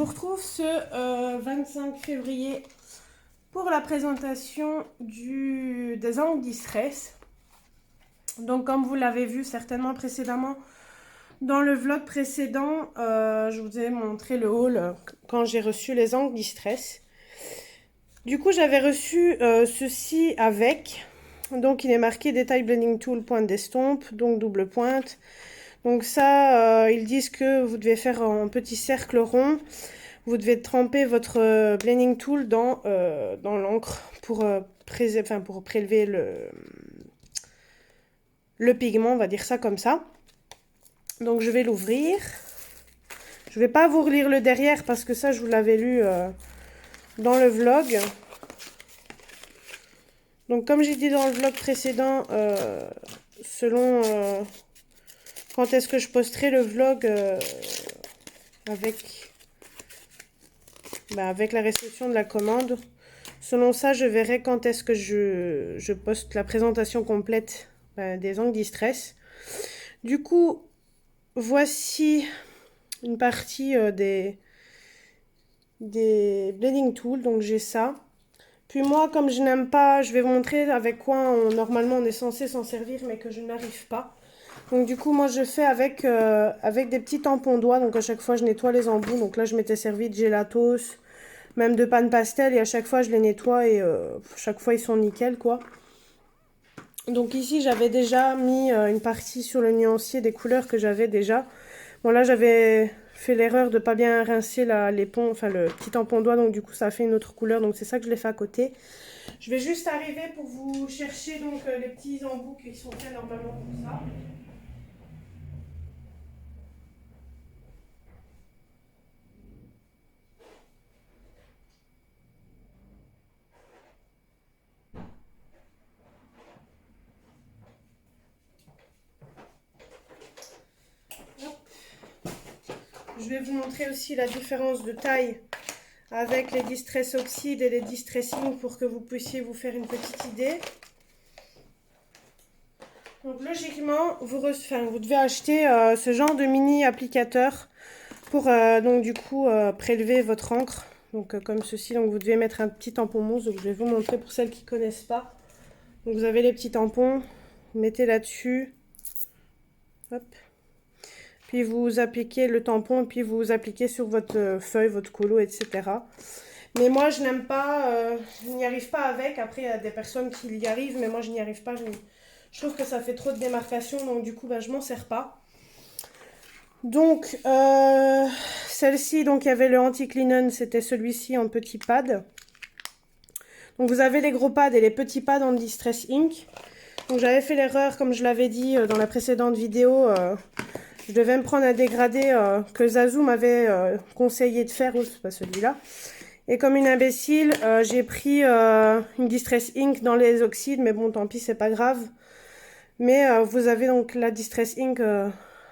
vous retrouve ce 25 février pour la présentation des angles Distress. Donc comme vous l'avez vu certainement précédemment dans le vlog précédent, je vous ai montré le haul quand j'ai reçu les angles Distress. Du coup j'avais reçu ceci avec, donc il est marqué détail blending tool pointe d'estompe, donc double pointe. Donc ça, ils disent que vous devez faire un petit cercle rond. Vous devez tremper votre blending tool dans l'encre pour prélever le pigment, on va dire ça comme ça. Donc je vais l'ouvrir. Je vais pas vous relire le derrière parce que ça je vous l'avais lu dans le vlog. Donc comme j'ai dit dans le vlog précédent, selon quand est-ce que je posterai le vlog avec la réception de la commande. Selon ça, je verrai quand est-ce que je poste la présentation complète des angles Distress. Du coup, voici une partie des blending tools. Donc j'ai ça. Puis moi, comme je n'aime pas, je vais vous montrer avec quoi normalement on est censé s'en servir, mais que je n'arrive pas. Donc du coup, moi je fais avec des petits tampons doigts. Donc à chaque fois, je nettoie les embouts. Donc là, je m'étais servi de gélatos, même de panne pastel, et à chaque fois, je les nettoie et chaque fois, ils sont nickel, quoi. Donc ici, j'avais déjà mis une partie sur le nuancier des couleurs que j'avais déjà. Bon là, j'avais fait l'erreur de pas bien rincer le petit tampon doigt, donc du coup, ça a fait une autre couleur. Donc c'est ça que je l'ai fait à côté. Je vais juste arriver pour vous chercher donc les petits embouts qui sont faits normalement pour ça. Je vais vous montrer aussi la différence de taille avec les Distress Oxide et les Distress Ink pour que vous puissiez vous faire une petite idée. Donc logiquement, vous devez acheter ce genre de mini applicateur pour donc du coup prélever votre encre. Donc comme ceci, donc vous devez mettre un petit tampon mousse. Donc je vais vous montrer pour celles qui ne connaissent pas. Donc vous avez les petits tampons, vous mettez là-dessus. Hop. Puis vous appliquez le tampon et puis vous appliquez sur votre feuille, votre colo, etc. Mais moi, je n'aime pas, je n'y arrive pas avec. Après, il y a des personnes qui y arrivent, mais moi, je n'y arrive pas. Je trouve que ça fait trop de démarcation, donc du coup, je m'en sers pas. Donc, celle-ci, donc il y avait le anti-linen, c'était celui-ci en petit pad. Donc, vous avez les gros pads et les petits pads en Distress Ink. Donc, j'avais fait l'erreur, comme je l'avais dit dans la précédente vidéo, je devais me prendre un dégradé que Zazou m'avait conseillé de faire, c'est pas celui-là. Et comme une imbécile, j'ai pris une Distress Ink dans les oxydes, mais bon, tant pis, c'est pas grave. Mais vous avez donc la Distress Ink,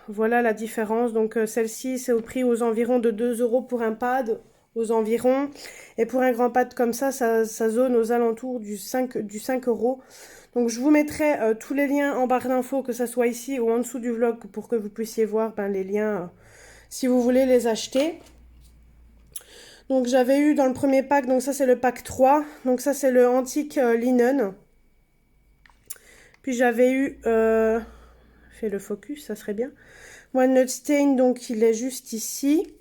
voilà la différence. Donc celle-ci, c'est au prix aux environs de 2 € pour un pad, aux environs. Et pour un grand pad comme ça zone aux alentours du 5 €. Donc je vous mettrai tous les liens en barre d'infos, que ce soit ici ou en dessous du vlog, pour que vous puissiez voir les liens si vous voulez les acheter. Donc j'avais eu dans le premier pack, donc ça c'est le pack 3, donc ça c'est le Antique Linen. Puis j'avais eu, fait le focus, ça serait bien. One Note Stain, donc il est juste ici.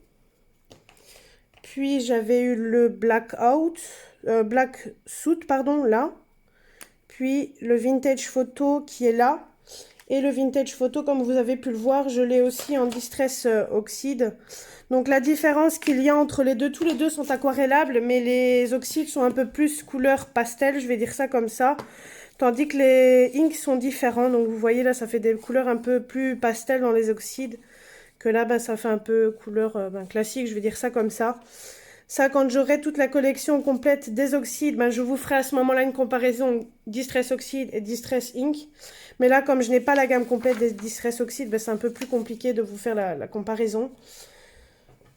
Puis j'avais eu le Black Suit, pardon, là. Puis le Vintage Photo qui est là. Et le Vintage Photo, comme vous avez pu le voir, je l'ai aussi en Distress Oxyde. Donc la différence qu'il y a entre les deux, tous les deux sont aquarellables, mais les oxydes sont un peu plus couleur pastel, je vais dire ça comme ça. Tandis que les inks sont différents, donc vous voyez là, ça fait des couleurs un peu plus pastel dans les oxydes. Que là, ça fait un peu couleur classique, je vais dire ça comme ça. Ça, quand j'aurai toute la collection complète des oxydes, je vous ferai à ce moment-là une comparaison Distress Oxide et Distress Ink. Mais là, comme je n'ai pas la gamme complète des Distress Oxide, c'est un peu plus compliqué de vous faire la comparaison.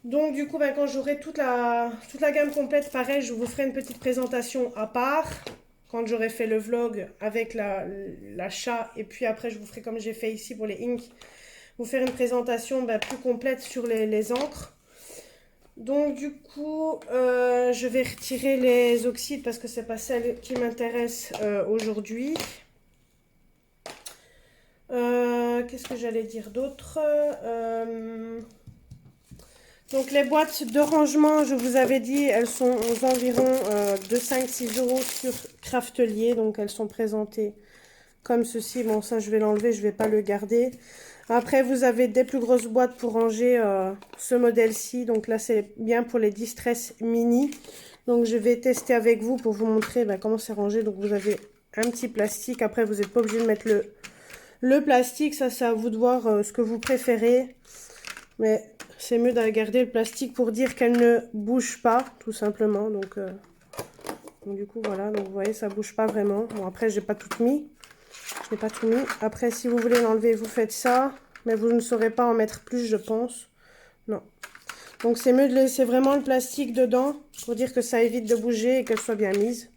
Donc du coup, quand j'aurai toute la gamme complète, pareil, je vous ferai une petite présentation à part. Quand j'aurai fait le vlog avec l'achat. Et puis après, je vous ferai comme j'ai fait ici pour les inks. Vous faire une présentation plus complète sur les encres. Donc du coup, je vais retirer les oxydes parce que c'est pas celle qui m'intéresse aujourd'hui. Qu'est-ce que j'allais dire d'autre? Donc les boîtes de rangement, je vous avais dit, elles sont aux environs de 5-6 euros sur Craftelier. Donc elles sont présentées comme ceci. Bon, ça je vais l'enlever, je vais pas le garder. Après, vous avez des plus grosses boîtes pour ranger ce modèle-ci. Donc là, c'est bien pour les Distress Mini. Donc je vais tester avec vous pour vous montrer comment c'est rangé. Donc vous avez un petit plastique. Après, vous n'êtes pas obligé de mettre le plastique. Ça, c'est à vous de voir ce que vous préférez. Mais c'est mieux de garder le plastique pour dire qu'elle ne bouge pas, tout simplement. Donc du coup, voilà. Donc vous voyez, ça bouge pas vraiment. Bon, après, j'ai pas tout mis. Je n'ai pas tout mis. Après, si vous voulez l'enlever, vous faites ça. Mais vous ne saurez pas en mettre plus, je pense. Non. Donc, c'est mieux de laisser vraiment le plastique dedans pour dire que ça évite de bouger et qu'elle soit bien mise.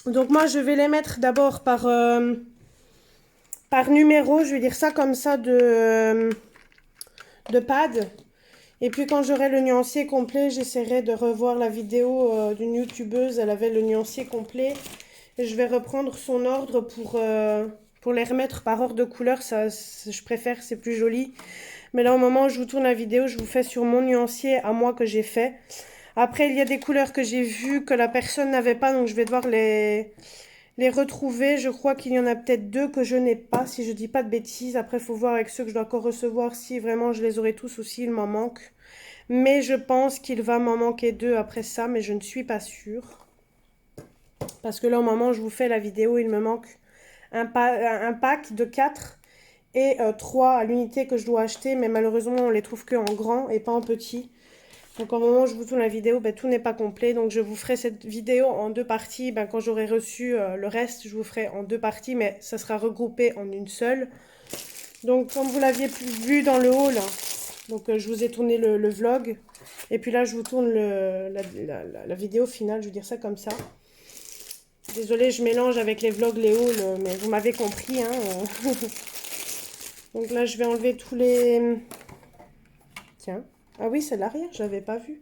Donc, moi, je vais les mettre d'abord par numéro. Je vais dire ça comme ça de pad. Et puis, quand j'aurai le nuancier complet, j'essaierai de revoir la vidéo d'une youtubeuse. Elle avait le nuancier complet. Et je vais reprendre son ordre pour les remettre par ordre de couleur. Ça, je préfère, c'est plus joli. Mais là, au moment où je vous tourne la vidéo, je vous fais sur mon nuancier à moi que j'ai fait. Après, il y a des couleurs que j'ai vues que la personne n'avait pas. Donc, je vais devoir les retrouver. Je crois qu'il y en a peut-être 2 que je n'ai pas, si je dis pas de bêtises. Après, il faut voir avec ceux que je dois encore recevoir si vraiment je les aurai tous ou s'il m'en manque. Mais je pense qu'il va m'en manquer 2 après ça, mais je ne suis pas sûre. Parce que là, au moment où je vous fais la vidéo, il me manque un pack de 4 et 3 à l'unité que je dois acheter. Mais malheureusement, on les trouve que en grand et pas en petit. Donc au moment où je vous tourne la vidéo, tout n'est pas complet. Donc je vous ferai cette vidéo en 2 parties. Quand j'aurai reçu le reste, je vous ferai en 2 parties. Mais ça sera regroupé en une seule. Donc comme vous l'aviez vu dans le haul, donc je vous ai tourné le vlog. Et puis là, je vous tourne la vidéo finale. Je veux dire ça comme ça. Désolée, je mélange avec les vlogs, les hauls, mais vous m'avez compris. Hein. Donc là, je vais enlever tous les... Tiens. Ah oui, c'est l'arrière, je n'avais pas vu.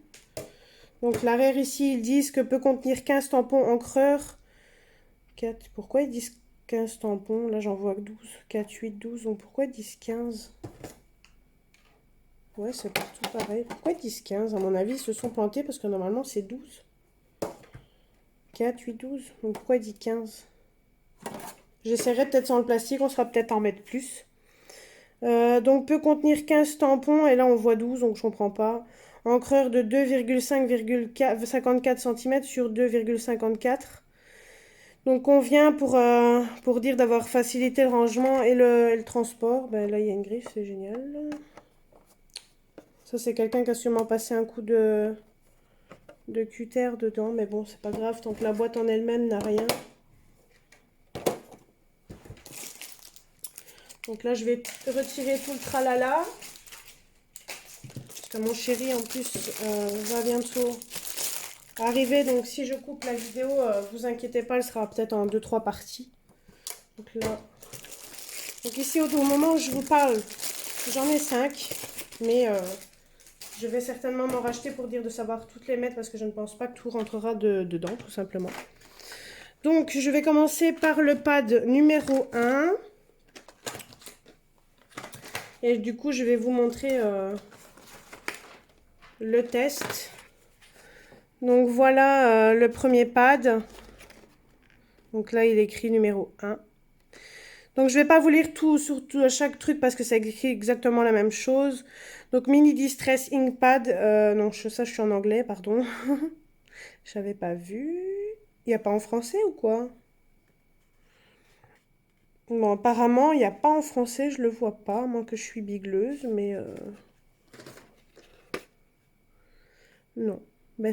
Donc l'arrière ici, ils disent que peut contenir 15 tampons encreurs. 4. Pourquoi ils disent 15 tampons? Là, j'en vois que 12. 4, 8, 12. Donc pourquoi ils disent 15? Ouais, c'est partout pareil. Pourquoi ils disent 15? À mon avis, ils se sont plantés parce que normalement, c'est 12. 4, 8, 12. Donc pourquoi il dit 15? J'essaierai peut-être sans le plastique, on sera peut-être en mettre plus. Donc peut contenir 15 tampons et là on voit 12, donc je comprends pas. Encreur de 2,54 cm sur 2,54. Donc on vient pour dire d'avoir facilité le rangement et le transport. Là il y a une griffe, c'est génial. Ça c'est quelqu'un qui a sûrement passé un coup de cutter dedans, mais bon c'est pas grave tant que la boîte en elle-même n'a rien. Donc là je vais retirer tout le tralala. Mon chéri en plus va bientôt arriver, donc si je coupe la vidéo, vous inquiétez pas, elle sera peut-être en 2-3 parties. Donc là, donc ici au moment où je vous parle, j'en ai 5, mais je vais certainement m'en racheter pour dire de savoir toutes les mettre parce que je ne pense pas que tout rentrera dedans, tout simplement. Donc je vais commencer par le pad numéro 1. Et du coup, je vais vous montrer le test. Donc voilà le premier pad. Donc là, il est écrit numéro 1. Donc je ne vais pas vous lire tout sur chaque truc parce que c'est écrit exactement la même chose. Donc Mini Distress Ink Pad. Non, ça je suis en anglais, pardon. Je n'avais pas vu. Il n'y a pas en français ou quoi? Bon, apparemment, il n'y a pas en français, je le vois pas, moi que je suis bigleuse, mais... Non.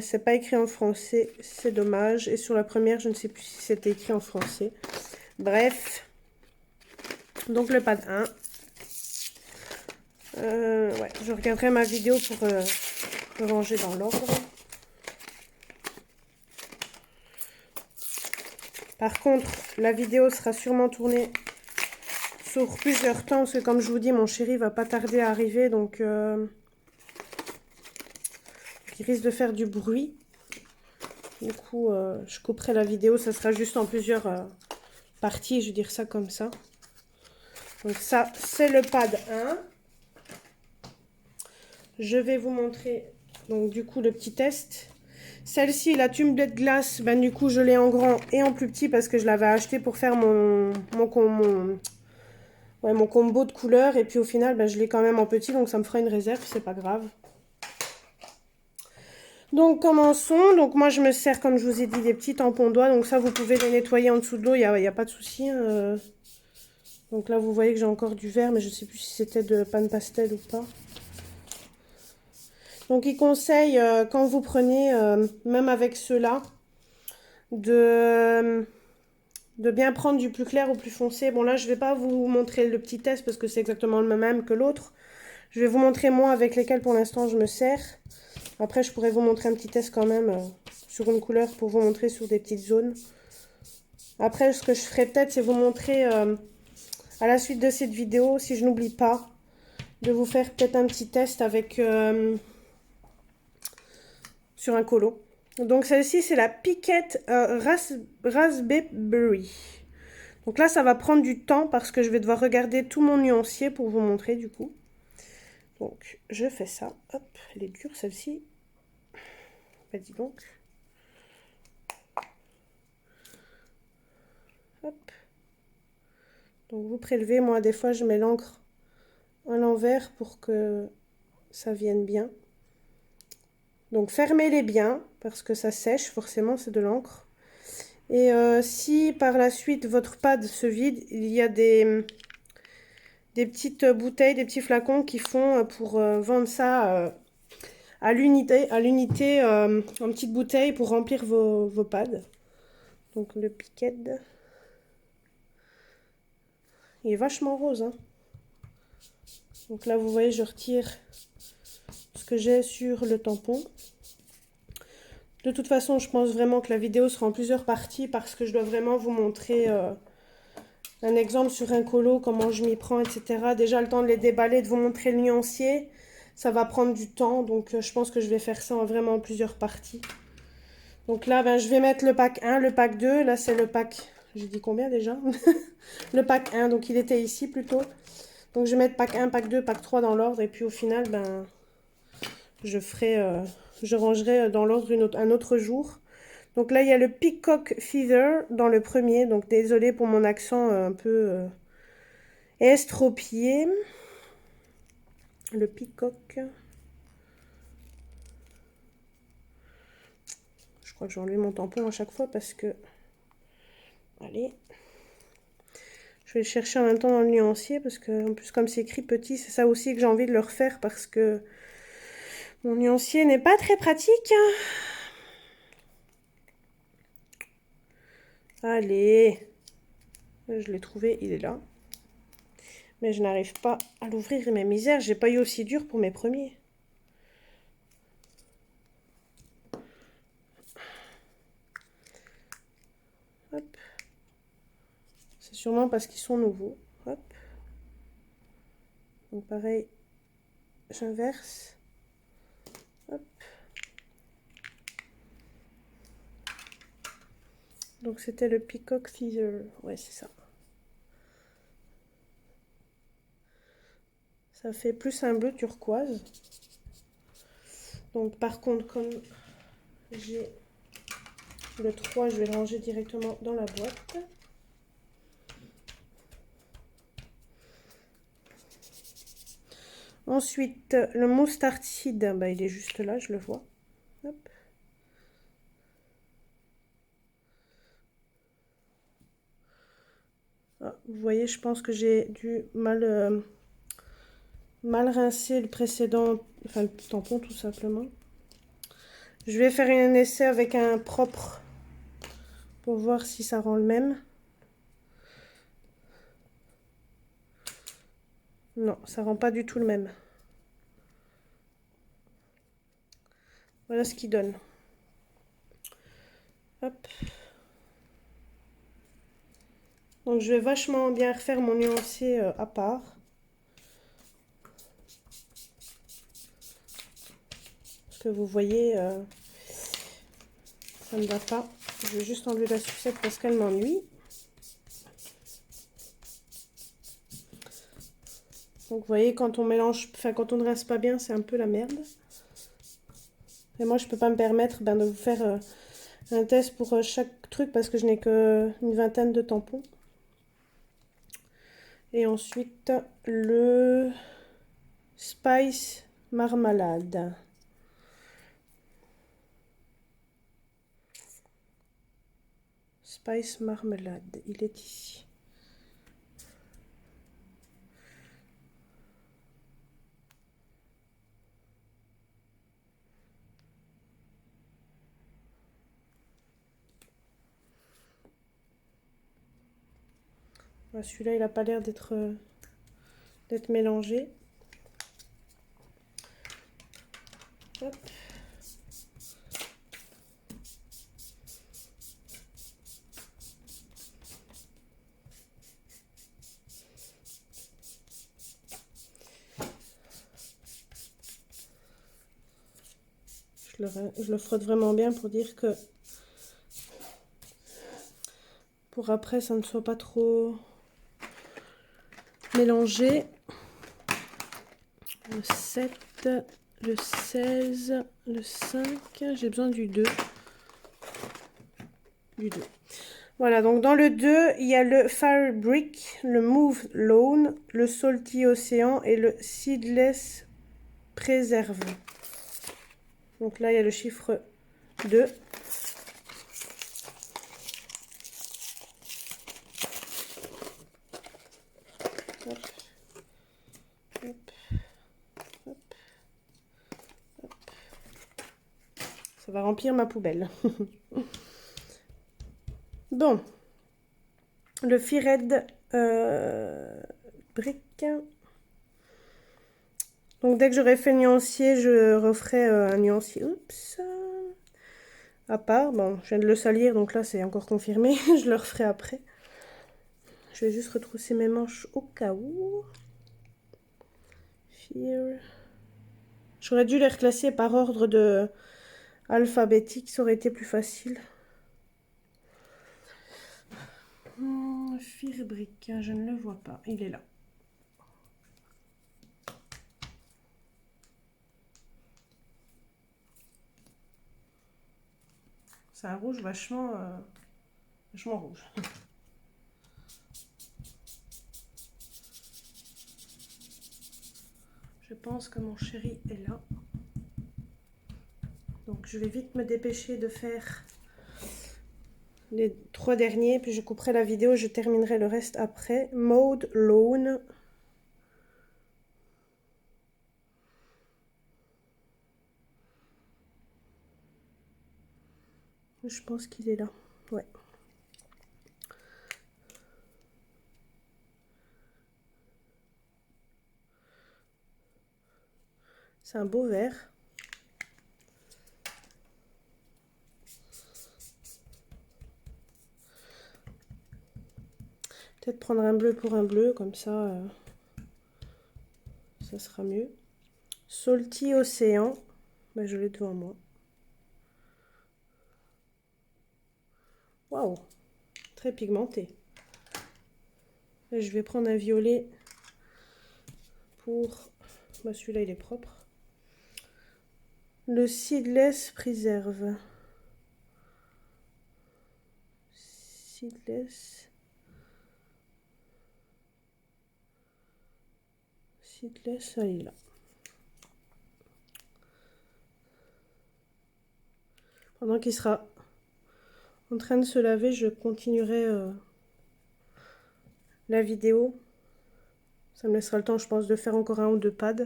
C'est pas écrit en français, c'est dommage. Et sur la première, je ne sais plus si c'était écrit en français. Bref. Donc le pad 1. Ouais, je regarderai ma vidéo pour ranger dans l'ordre. Par contre, la vidéo sera sûrement tournée sur plusieurs temps. Parce que comme je vous dis, mon chéri va pas tarder à arriver. Donc qui risque de faire du bruit. Du coup, je couperai la vidéo, ça sera juste en plusieurs parties, je vais dire ça comme ça. Donc ça, c'est le pad 1. Je vais vous montrer, donc du coup, le petit test. Celle-ci, la Tumbler Glass, ben du coup, je l'ai en grand et en plus petit parce que je l'avais acheté pour faire mon combo de couleurs. Et puis au final, ben, je l'ai quand même en petit, donc ça me fera une réserve, c'est pas grave. Donc commençons. Donc moi je me sers, comme je vous ai dit, des petits tampons doigts. Donc ça vous pouvez les nettoyer en dessous de l'eau, il n'y a pas de souci. Donc là vous voyez que j'ai encore du vert, mais je ne sais plus si c'était de pan pastel ou pas. Donc il conseille, quand vous prenez, même avec ceux-là, de bien prendre du plus clair au plus foncé. Bon là je ne vais pas vous montrer le petit test parce que c'est exactement le même que l'autre. Je vais vous montrer moi avec lesquels pour l'instant je me sers. Après, je pourrais vous montrer un petit test quand même sur une couleur pour vous montrer sur des petites zones. Après, ce que je ferai peut-être, c'est vous montrer à la suite de cette vidéo, si je n'oublie pas, de vous faire peut-être un petit test avec sur un colo. Donc celle-ci, c'est la Piquette Raspberry. Donc là, ça va prendre du temps parce que je vais devoir regarder tout mon nuancier pour vous montrer du coup. Donc, je fais ça. Hop, elle est dure celle-ci. Bah, dis donc. Hop. Donc vous prélevez, moi des fois je mets l'encre à l'envers pour que ça vienne bien. Donc fermez-les bien parce que ça sèche, forcément c'est de l'encre. Et si par la suite votre pad se vide, il y a des petites bouteilles, des petits flacons qui font pour vendre ça à l'unité en petites bouteilles pour remplir vos pads. Donc le Piquette, il est vachement rose, hein. Donc là vous voyez, je retire ce que j'ai sur le tampon. De toute façon, je pense vraiment que la vidéo sera en plusieurs parties parce que je dois vraiment vous montrer un exemple sur un colo, comment je m'y prends, etc. Déjà le temps de les déballer, de vous montrer le nuancier, ça va prendre du temps. Donc je pense que je vais faire ça vraiment en plusieurs parties. Donc là, ben, je vais mettre le pack 1, le pack 2. Là, c'est le pack... J'ai dit combien déjà? Le pack 1, donc il était ici plutôt. Donc je vais mettre pack 1, pack 2, pack 3 dans l'ordre. Et puis au final, ben, je rangerai dans l'ordre un autre jour. Donc là, il y a le Peacock Feather dans le premier. Donc désolé pour mon accent un peu estropié. Le Peacock. Je crois que j'ai enlevé mon tampon à chaque fois parce que... Allez. Je vais le chercher en même temps dans le nuancier parce que, en plus, comme c'est écrit petit, c'est ça aussi que j'ai envie de le refaire parce que mon nuancier n'est pas très pratique. Allez. Je l'ai trouvé, il est là. Mais je n'arrive pas à l'ouvrir, mes misères. J'ai pas eu aussi dur pour mes premiers. Hop. C'est sûrement parce qu'ils sont nouveaux. Hop. Donc pareil, j'inverse. Hop. Donc c'était le Peacock Feather. Ouais, c'est ça. Ça fait plus un bleu turquoise. Donc par contre, comme j'ai le 3, je vais le ranger directement dans la boîte. Ensuite, le Mustard Seed, bah, il est juste là, je le vois. Hop. Ah, vous voyez, je pense que j'ai dû mal rincer le précédent, enfin le tampon tout simplement. Je vais faire un essai avec un propre pour voir si ça rend le même. Non, ça rend pas du tout le même. Voilà ce qu'il donne. Hop. Donc je vais vachement bien refaire mon nuancier à part. que vous voyez, ça ne va pas. Je vais juste enlever la sucette parce qu'elle m'ennuie. Donc vous voyez, quand on mélange, enfin quand on ne rince pas bien, c'est un peu la merde. Et moi je peux pas me permettre de vous faire un test pour chaque truc parce que je n'ai que une vingtaine de tampons. Et ensuite le Spice Marmalade. Spice Marmalade, il est ici. Celui-là, il n'a pas l'air d'être mélangé. Hop. Je le frotte vraiment bien pour dire que pour après ça ne soit pas trop mélangé. Le 7, le 16, le 5, j'ai besoin du 2. Voilà, donc dans le 2, il y a le Fabric, le Move Lawn, le Salty Océan et le Seedless Preserve. Donc là, il y a le chiffre 2. Hop. Hop. Hop. Hop. Ça va remplir ma poubelle. Bon. Le Fired Brick. Donc dès que j'aurai fait le nuancier, je referai un nuancier. Oups. À part, bon, je viens de le salir, donc là c'est encore confirmé. Je le referai après. Je vais juste retrousser mes manches au cas où. J'aurais dû les reclasser par ordre de alphabétique, ça aurait été plus facile. Firebrick, je ne le vois pas, il est là. C'est un rouge vachement rouge. Je pense que mon chéri est là. Donc je vais vite me dépêcher de faire les 3 derniers, puis je couperai la vidéo, je terminerai le reste après. Mode Lawn. Je pense qu'il est là. Ouais. C'est un beau vert. Peut-être prendre un bleu pour un bleu, comme ça, ça sera mieux. Salty Océan. Ben, je l'ai devant moi. Waouh, très pigmenté. Et je vais prendre un violet pour... Ben, celui-là, il est propre. Le Seedless Preserve. Seedless. Seedless, elle est là. Pendant qu'il sera en train de se laver, je continuerai la vidéo. Ça me laissera le temps, je pense, de faire encore 1 ou 2 pads.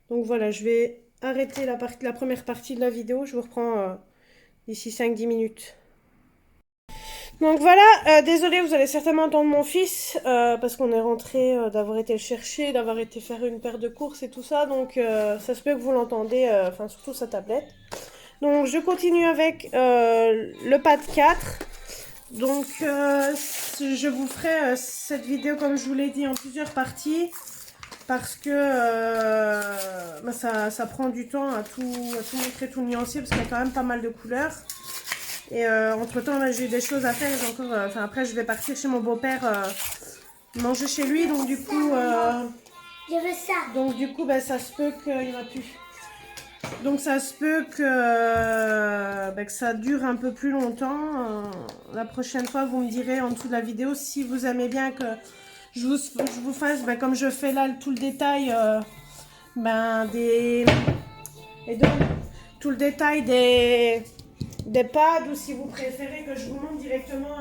Donc voilà, je vais arrêter la première partie de la vidéo. Je vous reprends d'ici 5-10 minutes. Donc voilà, désolé, vous allez certainement entendre mon fils, parce qu'on est rentré d'avoir été le chercher, d'avoir été faire une paire de courses et tout ça. Donc ça se peut que vous l'entendez, enfin surtout sa tablette. Donc je continue avec le pad 4. Donc je vous ferai cette vidéo, comme je vous l'ai dit, en plusieurs parties. parce que bah, ça prend du temps à tout montrer, tout nuancer, parce qu'il y a quand même pas mal de couleurs. Et entre temps, j'ai eu des choses à faire. J'ai encore, après, je vais partir chez mon beau-père manger chez lui, donc du coup, Je veux ça. donc du coup, bah, ça se peut qu'il n'y en a plus. Donc ça se peut que ça dure un peu plus longtemps. La prochaine fois, vous me direz en dessous de la vidéo si vous aimez bien que je vous fasse, comme je fais là, tout le détail tout le détail des pads, ou si vous préférez que je vous montre directement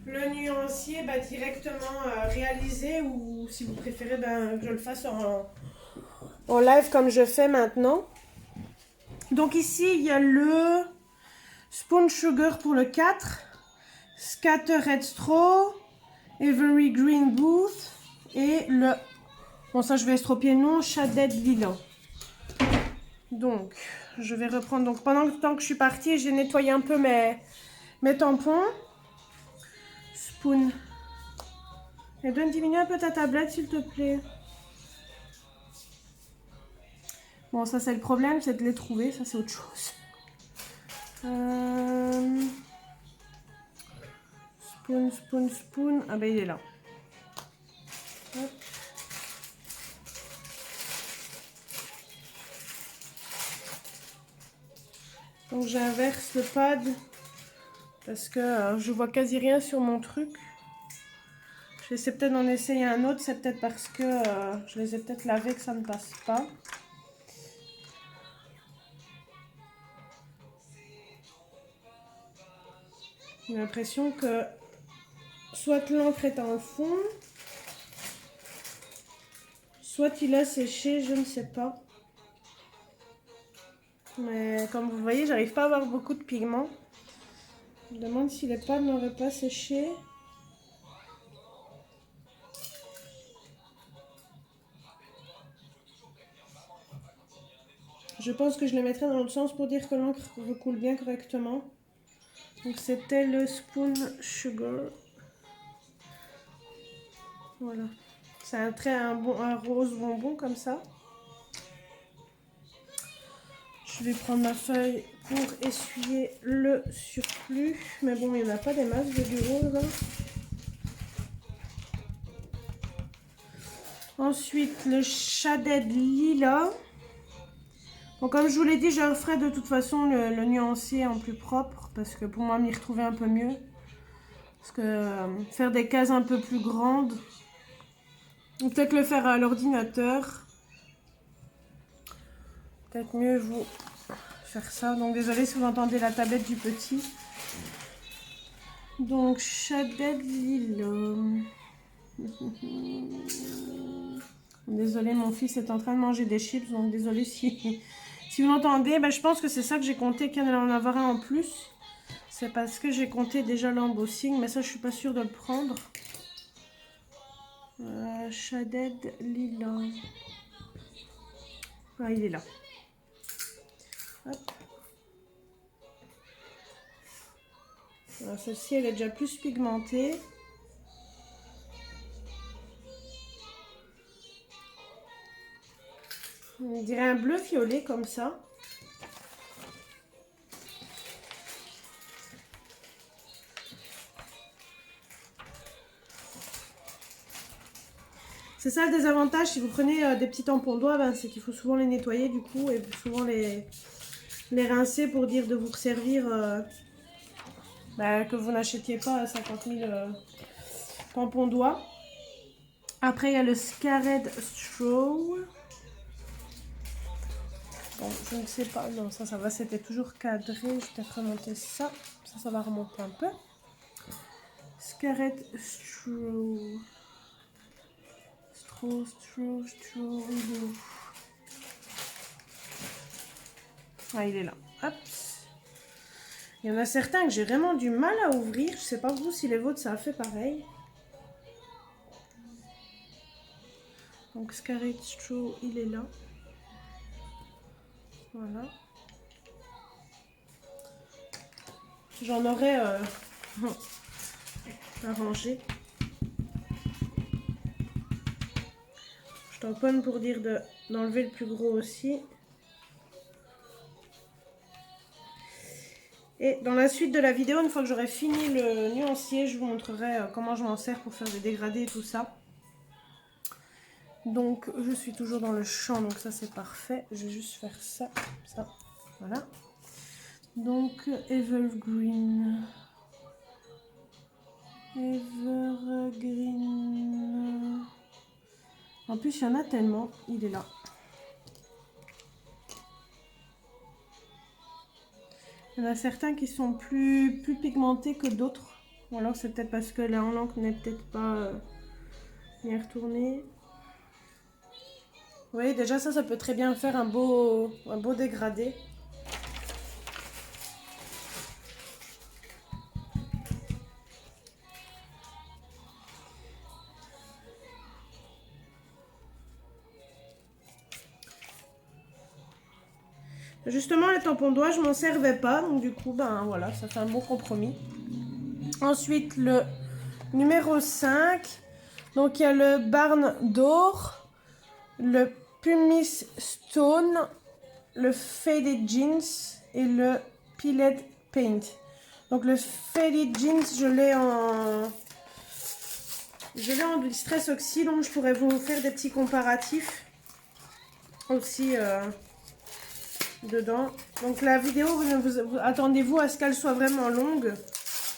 le nuancier directement réalisé, ou si vous préférez que je le fasse en live comme je fais maintenant. Donc ici, il y a le Spoon Sugar pour le 4, Scatter Red Straw, Every Green Booth et le... Bon, ça, je vais estropier le nom, Shaded Lilan. Donc, je vais reprendre. Donc, pendant le temps que je suis partie, j'ai nettoyé un peu mes tampons. Spoon. Et donne diminuer un peu ta tablette, s'il te plaît. Bon, ça, c'est le problème, c'est de les trouver. Ça, c'est autre chose. Spoon. Ah ben, il est là. Hop. Donc j'inverse le pad parce que je vois quasi rien sur mon truc. J'essaie peut-être d'en essayer un autre, c'est peut-être parce que je les ai peut-être lavés que ça ne passe pas. J'ai l'impression que soit l'encre est en fond, soit il a séché, je ne sais pas. Mais comme vous voyez, j'arrive pas à avoir beaucoup de pigments. Je me demande si les pads n'auraient pas séché. Je pense que je les mettrai dans l'autre sens pour dire que l'encre recoule bien correctement. Donc c'était le Spoon Sugar. Voilà. C'est un rose bonbon comme ça. Je vais prendre ma feuille pour essuyer le surplus. Mais bon, il n'y en a pas des masses de du rose. Hein. Ensuite, le Shaded Lila. Bon, comme je vous l'ai dit, je referai de toute façon le nuancier en plus propre. Parce que pour moi, m'y retrouver un peu mieux. Parce que faire des cases un peu plus grandes. Ou peut-être le faire à l'ordinateur. Peut-être mieux vous faire ça. Donc désolé si vous entendez la tablette du petit. Donc Shaded Lila. Désolé, mon fils est en train de manger des chips. Donc désolé si vous l'entendez. Je pense que c'est ça que j'ai compté qu'il y en avoir un en plus. C'est parce que j'ai compté déjà l'embossing. Mais ça je suis pas sûre de le prendre. Shaded Lila. Ah, il est là. Celle-ci, elle est déjà plus pigmentée. On dirait un bleu violet comme ça. C'est ça le désavantage si vous prenez des petits tampons doigts, c'est qu'il faut souvent les nettoyer du coup et souvent les rincer pour dire de vous resservir que vous n'achetiez pas 50 000 tampons doigts. Après il y a le Scared Straw. Bon, je ne sais pas, non ça va, c'était toujours cadré, je vais peut-être remonter ça, ça va remonter un peu. Scared Straw. Straw. Ah, il est là. Hop. Il y en a certains que j'ai vraiment du mal à ouvrir. Je sais pas vous si les vôtres ça a fait pareil. Donc Scared Straw, il est là. Voilà. J'en aurais arrangé. tamponne pour dire d'enlever le plus gros aussi. Et dans la suite de la vidéo, une fois que j'aurai fini le nuancier, je vous montrerai comment je m'en sers pour faire des dégradés et tout ça. Donc je suis toujours dans le champ, donc ça c'est parfait. Je vais juste faire ça, ça, voilà. Donc Evergreen. Evergreen. En plus il y en a tellement, il est là. Il y en a certains qui sont plus pigmentés que d'autres. Ou alors c'est peut-être parce que l'encre n'est peut-être pas bien retournée. Vous voyez, déjà ça peut très bien faire un beau dégradé. Justement, les tampons doigts, je m'en servais pas. Donc du coup, ben voilà, ça fait un bon compromis. Ensuite, le numéro 5. Donc il y a le Barn d'or, le Pumice Stone, le Faded Jeans et le Piled Paint. Donc le Faded Jeans, je l'ai en Distress Oxy, donc je pourrais vous faire des petits comparatifs aussi dedans. Donc la vidéo, attendez-vous à ce qu'elle soit vraiment longue.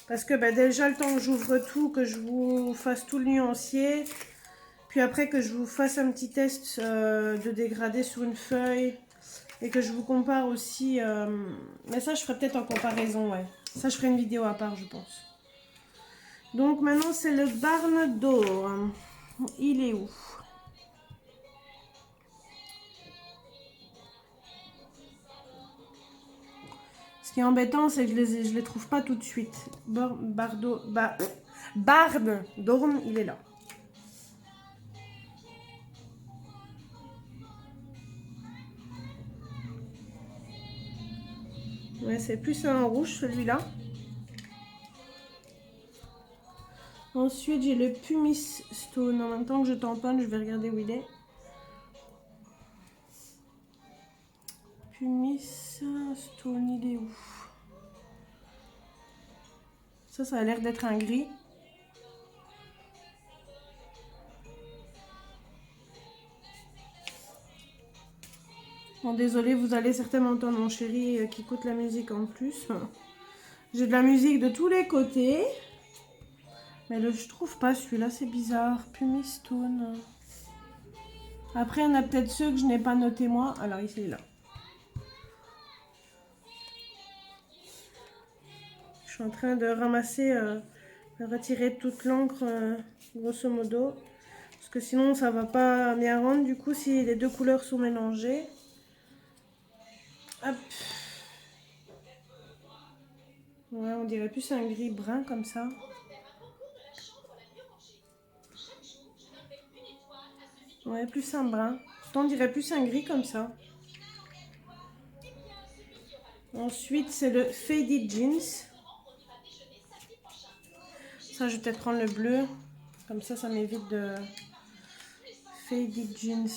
Parce que déjà le temps que j'ouvre tout, que je vous fasse tout le nuancier. Puis après que je vous fasse un petit test de dégradé sur une feuille. Et que je vous compare aussi. Mais ça je ferai peut-être en comparaison, ouais. Ça je ferai une vidéo à part je pense. Donc maintenant c'est le Barn d'or. Il est où ? Ce qui est embêtant, c'est que je les trouve pas tout de suite. Barn d'or, il est là. Ouais, c'est plus un rouge celui-là. Ensuite, j'ai le Pumice Stone. En même temps que je tamponne, je vais regarder où il est. Pumice Stone, il est où? Ça a l'air d'être un gris. Bon, désolé, vous allez certainement entendre mon chéri qui écoute la musique en plus. J'ai de la musique de tous les côtés. Mais je trouve pas celui-là, c'est bizarre. Pumice Stone. Après, il y en a peut-être ceux que je n'ai pas noté moi. Alors, ici, il est là. Je suis en train de ramasser, de retirer toute l'encre, grosso modo. Parce que sinon, ça va pas bien rendre. Du coup, si les deux couleurs sont mélangées. Hop. Ouais, on dirait plus un gris brun comme ça. Ouais, plus un brun. On dirait plus un gris comme ça. Ensuite, c'est le Faded Jeans. Ça, je vais peut-être prendre le bleu. Comme ça m'évite de... Faded Jeans.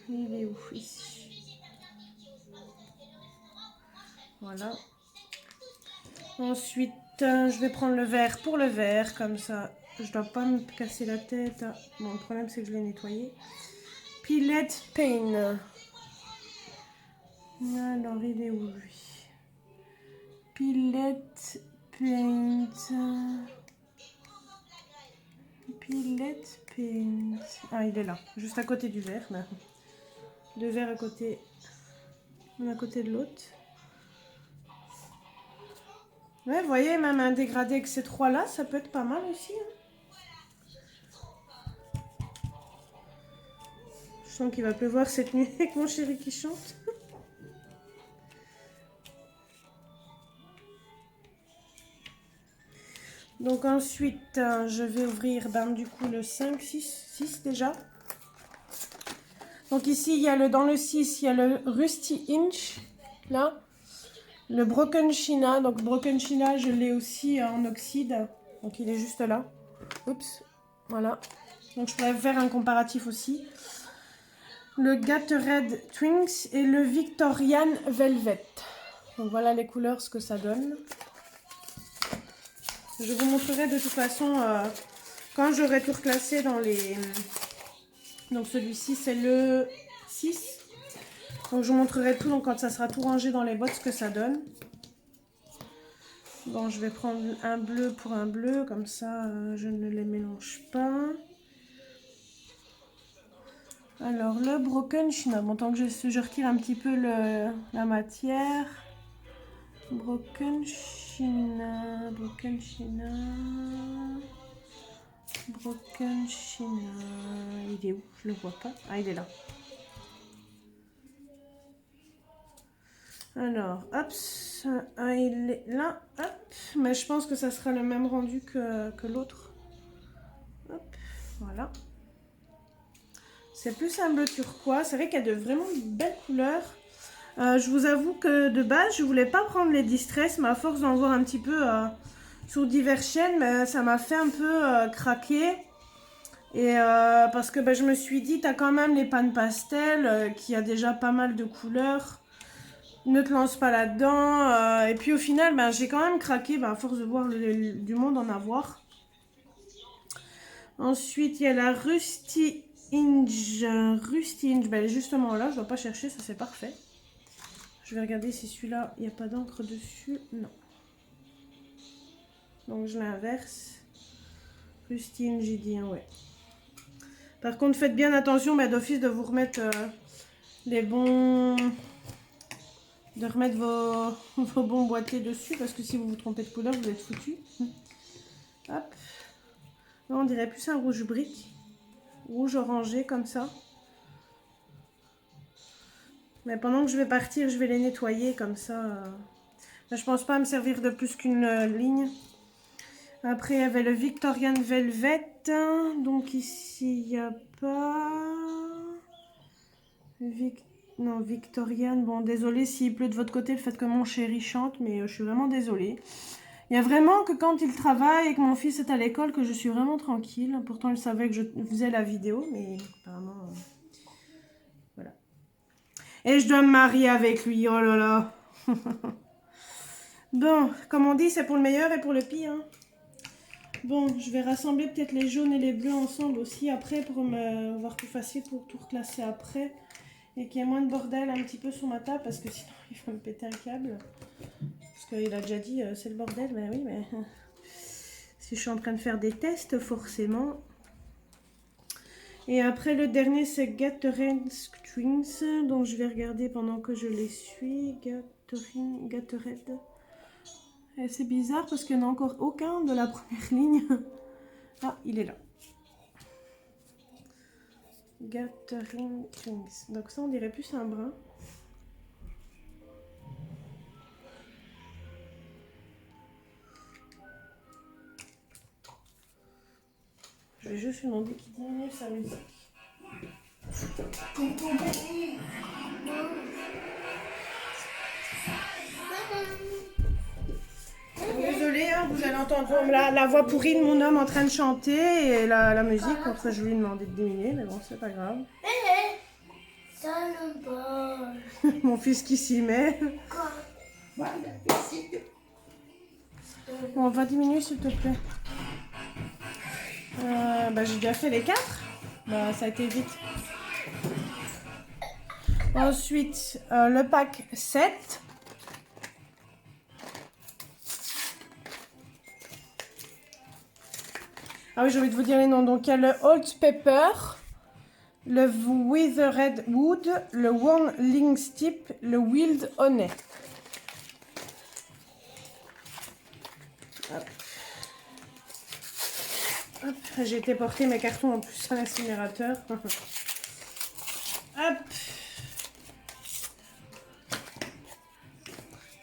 Il est où? Ici. Voilà. Ensuite, je vais prendre le vert pour le vert. Comme ça, je dois pas me casser la tête. Bon, le problème, c'est que je l'ai nettoyé. Piled Paint. Alors, il est où, lui? Piled Paint. Piled Paint. Ah, il est là, juste à côté du vert. Là. Deux verres à côté, l'un à côté de l'autre. Ouais, vous voyez, même un dégradé avec ces trois-là, ça peut être pas mal aussi. Hein. Je sens qu'il va pleuvoir cette nuit avec mon chéri qui chante. Donc ensuite, je vais ouvrir du coup le 5, 6 déjà. Donc ici, il y a dans le 6, il y a le Rusty Inch, là. Le Broken China, donc Broken China, je l'ai aussi en oxyde. Donc il est juste là. Oups, voilà. Donc je pourrais faire un comparatif aussi. le Gatorade Twinks et le Victorian Velvet. Donc voilà les couleurs, ce que ça donne. Je vous montrerai de toute façon quand j'aurai tout reclassé dans les... Donc celui-ci c'est le 6. Donc je vous montrerai tout, donc quand ça sera tout rangé dans les boîtes, ce que ça donne. Bon, je vais prendre un bleu pour un bleu, comme ça je ne les mélange pas. Alors le Broken China, bon tant que je retire un petit peu la matière. Broken China, Broken China, Broken China, il est où? Je le vois pas. Ah, il est là. Alors, hop, il est là, hop, mais je pense que ça sera le même rendu que l'autre. Hop, voilà. C'est plus un bleu turquoise, c'est vrai qu'il y a de vraiment belles couleurs. Je vous avoue que de base, je voulais pas prendre les Distress, mais à force d'en voir un petit peu sur diverses chaînes, mais ça m'a fait un peu craquer. Et parce que je me suis dit, tu as quand même les pannes pastel qui a déjà pas mal de couleurs. Ne te lance pas là-dedans. Et puis au final, j'ai quand même craqué à force de voir du monde en avoir. Ensuite, il y a la Rusty Inge. Rusty Inge, elle est justement là. Je ne dois pas chercher, ça c'est parfait. Je vais regarder si celui-là, il n'y a pas d'encre dessus. Non. Donc je l'inverse. Rusty Inge, j'ai dit, ouais. Par contre, faites bien attention d'office de vous remettre les bons... De remettre vos bons boîtiers dessus, parce que si vous vous trompez de couleur, vous êtes foutu. Hop. Là, on dirait plus un rouge brique. Rouge orangé, comme ça. Mais pendant que je vais partir, je vais les nettoyer, comme ça. Là, je pense pas me servir de plus qu'une ligne. Après, il y avait le Victorian Velvet. Donc ici, il n'y a pas... Non, Victorian. Bon, désolé s'il pleut de votre côté, le fait que mon chéri chante, mais je suis vraiment désolée. Il y a vraiment que quand il travaille et que mon fils est à l'école que je suis vraiment tranquille. Pourtant, il savait que je faisais la vidéo, mais apparemment... voilà. Et je dois me marier avec lui, oh là là. Bon, comme on dit, c'est pour le meilleur et pour le pire. Hein. Bon, je vais rassembler peut-être les jaunes et les bleus ensemble aussi après pour me voir plus facile pour tout reclasser après. Et qu'il y ait moins de bordel un petit peu sur ma table parce que sinon il va me péter un câble. Parce qu'il a déjà dit c'est le bordel, ben oui, mais si je suis en train de faire des tests, forcément. Et après le dernier c'est Gatorade Twins, donc je vais regarder pendant que je les suis. Gatorade. Et c'est bizarre parce qu'il n'y en a encore aucun de la première ligne. Ah, il est là. Gatorade Twins. Donc ça on dirait plus un brun. Je vais juste lui demander qu'il diminue sa musique. Désolée, hein, vous allez entendre la voix pourrie de mon homme en train de chanter et la musique. Comme ça, je lui ai demandé de diminuer, mais bon, c'est pas grave. Ça ne pas. Mon fils qui s'y met. Quoi? Bon, on va diminuer s'il te plaît. J'ai déjà fait les 4. Ça a été vite. Ensuite, le pack 7. Ah oui, j'ai envie de vous dire les noms. Donc, il y a le Old Pepper, le Withered Wood, le One Links Tip, le Wild Honey. Hop. Hop. J'ai été porter mes cartons en plus à l'incinérateur. Hop.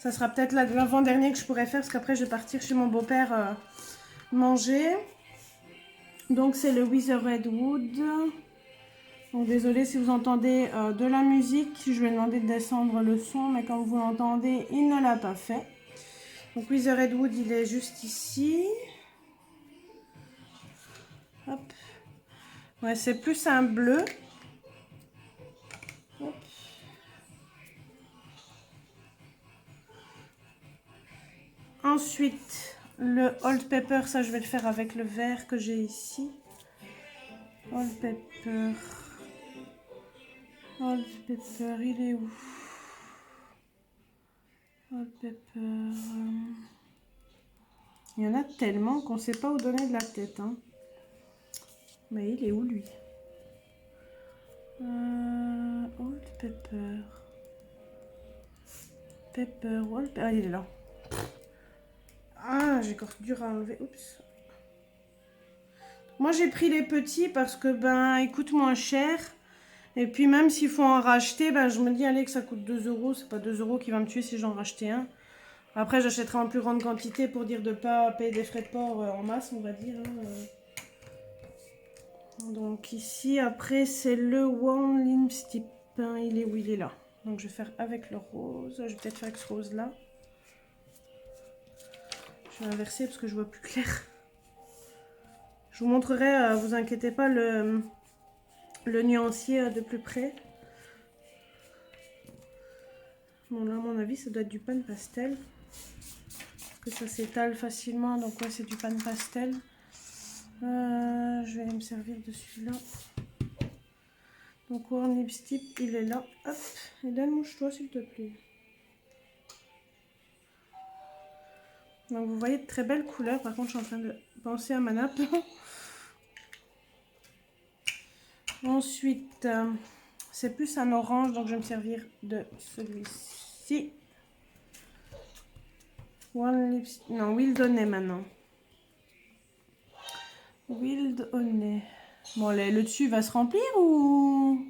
Ça sera peut-être l'avant-dernier que je pourrais faire parce qu'après je vais partir chez mon beau-père manger. Donc c'est le Withered Wood. Donc désolé si vous entendez de la musique. Je lui ai demandé de descendre le son, mais comme vous l'entendez, il ne l'a pas fait. Donc Withered Wood, il est juste ici. Hop. Ouais, c'est plus un bleu. Ensuite, le Old Pepper, ça je vais le faire avec le verre que j'ai ici. Old Pepper. Old Pepper, il est où? Old Pepper. Il y en a tellement qu'on ne sait pas où donner de la tête. Hein. Mais il est où lui? Old Pepper. Pepper, Old Pepper. Ah, il est là. Ah, j'ai encore dur à enlever. Oups. Moi, j'ai pris les petits parce que, ben, ils coûtent moins cher. Et puis, même s'il faut en racheter, ben, je me dis, allez, que ça coûte 2 euros. C'est pas 2 euros qui va me tuer si j'en rachetais un. Après, j'achèterai en plus grande quantité pour dire de ne pas payer des frais de port en masse, on va dire. Hein. Donc, ici, après, c'est le One Lipstick. Il est où? Il est là. Donc, je vais faire avec le rose. Je vais peut-être faire avec ce rose-là. Je vais inverser parce que je vois plus clair. Je vous montrerai, vous inquiétez pas, le nuancier de plus près. Bon, là, à mon avis, ça doit être du pan pastel. Parce que ça s'étale facilement, donc ouais, c'est du pan pastel. Je vais me servir de celui-là. Donc, One Lipstick, il est là. Hop, et donne mouche-toi, s'il te plaît. Donc, vous voyez de très belles couleurs. Par contre, je suis en train de penser à ma nappe. Ensuite, c'est plus un orange, donc je vais me servir de celui-ci. One Lipstick. Non, Wildonné maintenant. Wildonné. Bon, le dessus va se remplir ou...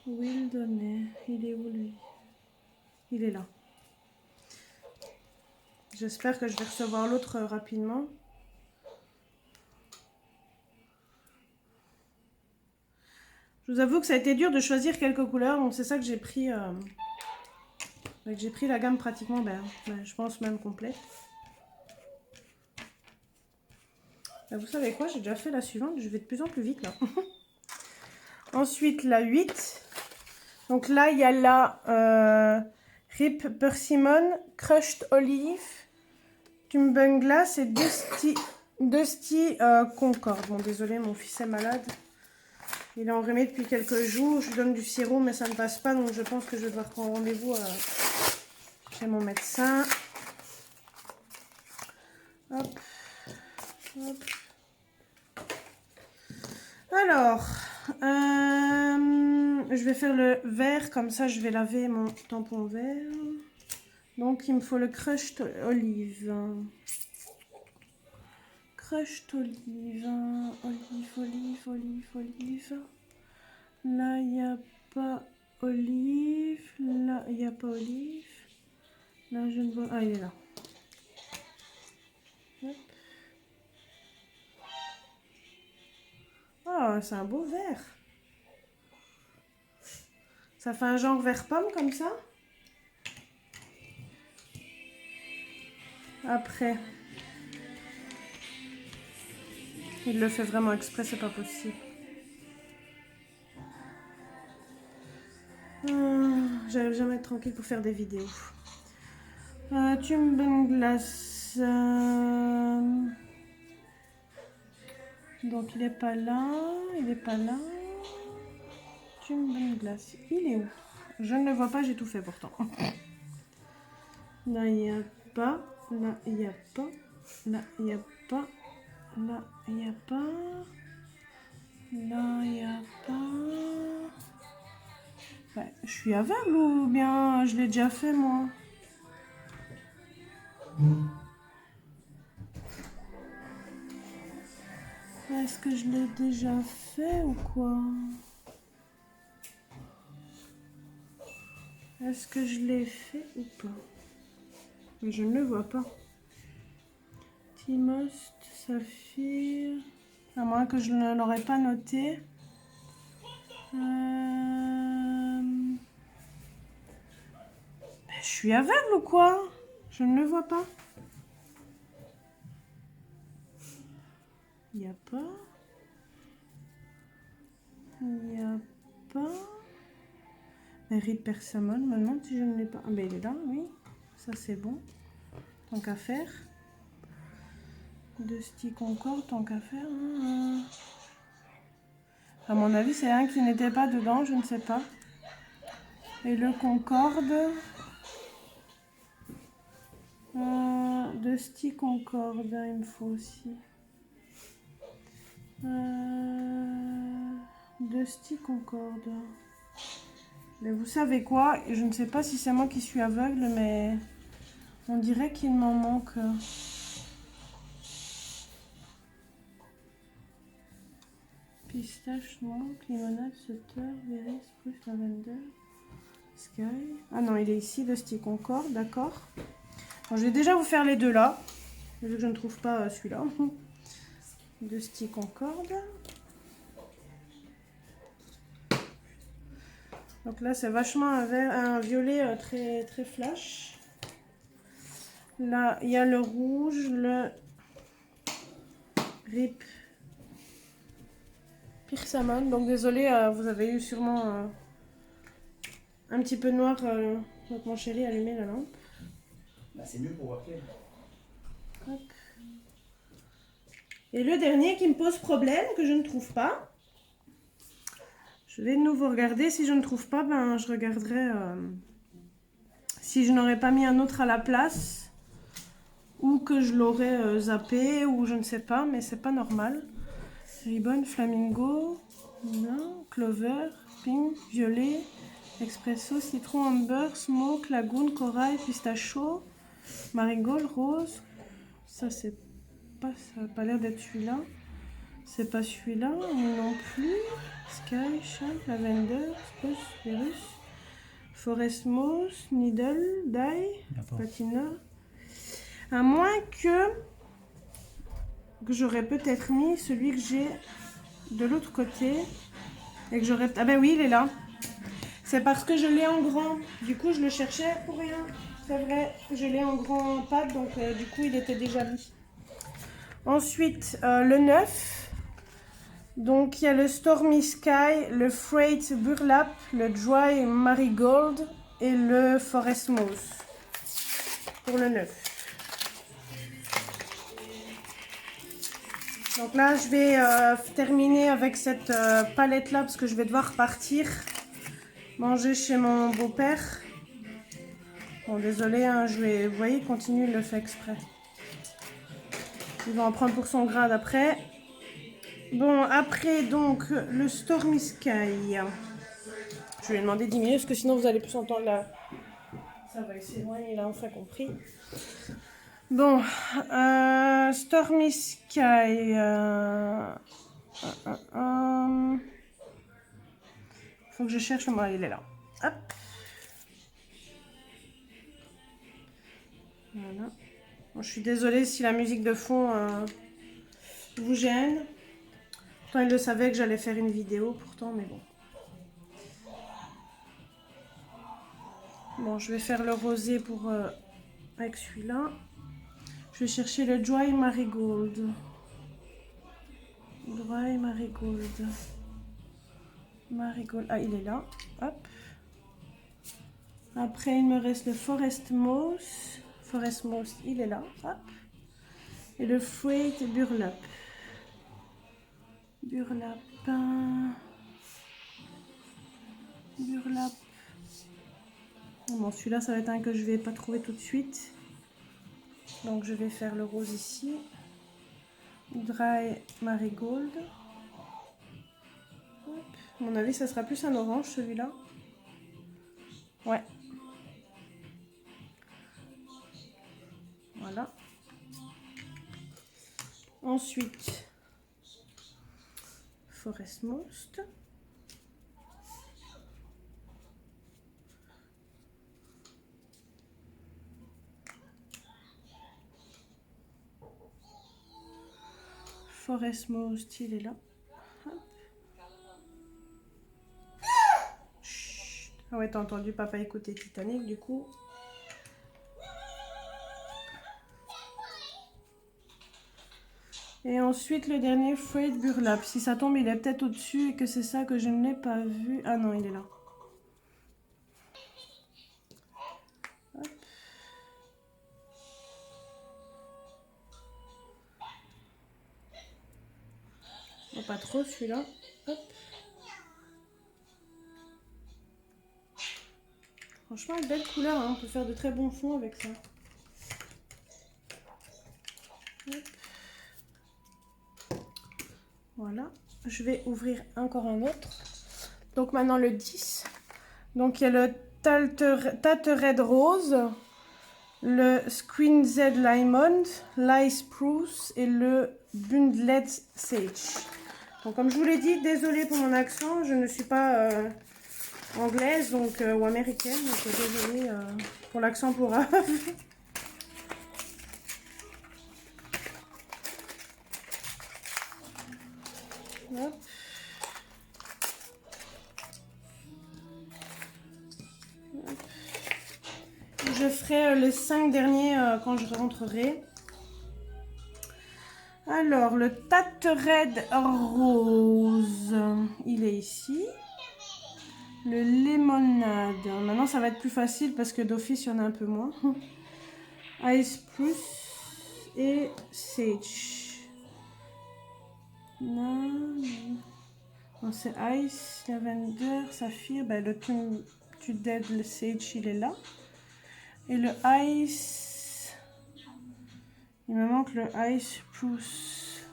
Wildonné. Il est où lui? Il est là. J'espère que je vais recevoir l'autre rapidement. Je vous avoue que ça a été dur de choisir quelques couleurs, donc c'est ça que j'ai pris. J'ai pris la gamme pratiquement, je pense même complète. Vous savez quoi, j'ai déjà fait la suivante, je vais de plus en plus vite là. Ensuite, la 8. Donc là, il y a la Rip Persimmon, Crushed Olive, Tumbenglass et Dusty Concord. Bon, désolé, mon fils est malade. Il est enrhumé depuis quelques jours. Je lui donne du sirop, mais ça ne passe pas. Donc, je pense que je vais devoir prendre rendez-vous chez mon médecin. Hop. Hop. Alors, je vais faire le vert. Comme ça, je vais laver mon tampon vert. Donc, il me faut le Crushed Olive. Crushed Olive. Olive. Là, il n'y a pas olive. Là, il n'y a pas olive. Là, je ne vois... Ah, il est là. Hop. Ah, c'est un beau vert. Ça fait un genre vert pomme comme ça. Après, il le fait vraiment exprès, c'est pas possible. J'arrive jamais à être tranquille pour faire des vidéos. Tumbenglass. Donc il est pas là, il est pas là. Tumbenglass, il est où? Je ne le vois pas, j'ai tout fait pourtant. Là il n'y a pas, là il n'y a pas, là il n'y a pas, là il n'y a pas, là il n'y a pas. Ouais, je suis aveugle ou bien je l'ai déjà fait moi? Est-ce que je l'ai déjà fait ou quoi? Est-ce que je l'ai fait ou pas? Mais je ne le vois pas. Timost, Saphir. À moins que je ne l'aurais pas noté. Je suis aveugle ou quoi? Je ne le vois pas. Il n'y a pas. Il n'y a pas. Riz de persimmon, je me demande si je ne l'ai pas. Ah ben il est là, oui. Ça c'est bon. Tant qu'à faire. 2 sticks Concorde, tant qu'à faire. À mon avis, c'est un qui n'était pas dedans, je ne sais pas. Et le Concorde. 2 sticks Concorde, il me faut aussi. 2 sticks Concorde. Mais vous savez quoi? Je ne sais pas si c'est moi qui suis aveugle, mais on dirait qu'il m'en manque. Pistache, noix, limonade, sutter, berry, spruce, lavender, sky. Ah non, il est ici, le stick Concorde, d'accord. Bon, je vais déjà vous faire les deux là, vu que je ne trouve pas celui-là. 2 sticks Concorde. Donc là, c'est vachement un violet très, très flash. Là, il y a le rouge, le Rip Persimmon. Donc désolé, vous avez eu sûrement un petit peu noir. Donc mon chéri a allumé la lampe. Bah, c'est mieux pour voir clair. Hop. Et le dernier qui me pose problème, que je ne trouve pas. Je vais de nouveau regarder. Si je ne trouve pas, ben, je regarderai si je n'aurais pas mis un autre à la place. Ou que je l'aurais zappé, ou je ne sais pas, mais c'est pas normal. Ribbon, flamingo, non, clover, pink, violet, espresso, citron, amber, smoke, lagoon, corail, pistachio, marigold, rose. Ça c'est pas, ça n'a pas l'air d'être celui-là. C'est pas celui-là non plus. Sky, champ, lavender, spruce, virus, forest moss, needle, dye, patina. À moins que j'aurais peut-être mis celui que j'ai de l'autre côté et que j'aurais... Ah ben oui, il est là. C'est parce que je l'ai en grand. Du coup, je le cherchais pour rien. C'est vrai, je l'ai en grand pad, donc du coup, il était déjà mis. Ensuite, le 9. Donc, il y a le Stormy Sky, le Freight Burlap, le Dry Marigold et le Forest Moss. Pour le 9. Donc là, je vais terminer avec cette palette-là parce que je vais devoir partir manger chez mon beau-père. Bon, désolé, hein, vous voyez, il continue, il le fait exprès. Il va en prendre pour son grade après. Bon, après, donc, le Stormy Sky. Je vais lui demander 10 minutes parce que sinon vous allez plus entendre là. Ça va, il s'éloigne, il a enfin compris. Bon, Stormy Sky. Faut que je cherche le mot, il est là. Hop. Voilà. Bon, je suis désolée si la musique de fond vous gêne. Pourtant, il le savait que j'allais faire une vidéo, pourtant, mais bon. Bon, je vais faire le rosé pour avec celui-là. Je vais chercher le Dry Marigold. Dry Marigold. Marigold. Ah, il est là. Hop. Après, il me reste le Forest Moss. Forest Moss, il est là. Hop. Et le Freight Burlap. Burlap. Burlap. Bon, celui-là, ça va être un que je vais pas trouver tout de suite. Donc, je vais faire le rose ici. Dry Marigold. Hop. À mon avis, ça sera plus un orange, celui-là. Ouais. Voilà. Ensuite, Forest Moss. Forest Moss, il est là. Hop. Chut. Ah ouais, t'as entendu papa écouter Titanic, du coup. Et ensuite, le dernier, Freight Burlap. Si ça tombe, il est peut-être au-dessus et que c'est ça que je n'ai pas vu. Ah non, il est là. Faut pas trop celui-là. Hop. Franchement, une belle couleur, hein. On peut faire de très bons fonds avec ça. Hop. Voilà. Je vais ouvrir encore un autre. Donc maintenant le 10. Donc il y a le Tate Red Rose, le Screen Z Lemon, l'Ice Spruce et le Bundled Sage. Donc comme je vous l'ai dit, désolée pour mon accent, je ne suis pas anglaise donc, ou américaine, donc désolée pour l'accent pour Hop. Je ferai les 5 derniers quand je rentrerai. Alors, le Tate Red Rose, il est ici. Le Lemonade, maintenant ça va être plus facile parce que d'office il y en a un peu moins. Ice Spruce et Sage. Non, c'est Ice, Lavender, Saphir. Ben, le Dead, le Sage, il est là. Et le Ice, il me manque le Ice Spruce.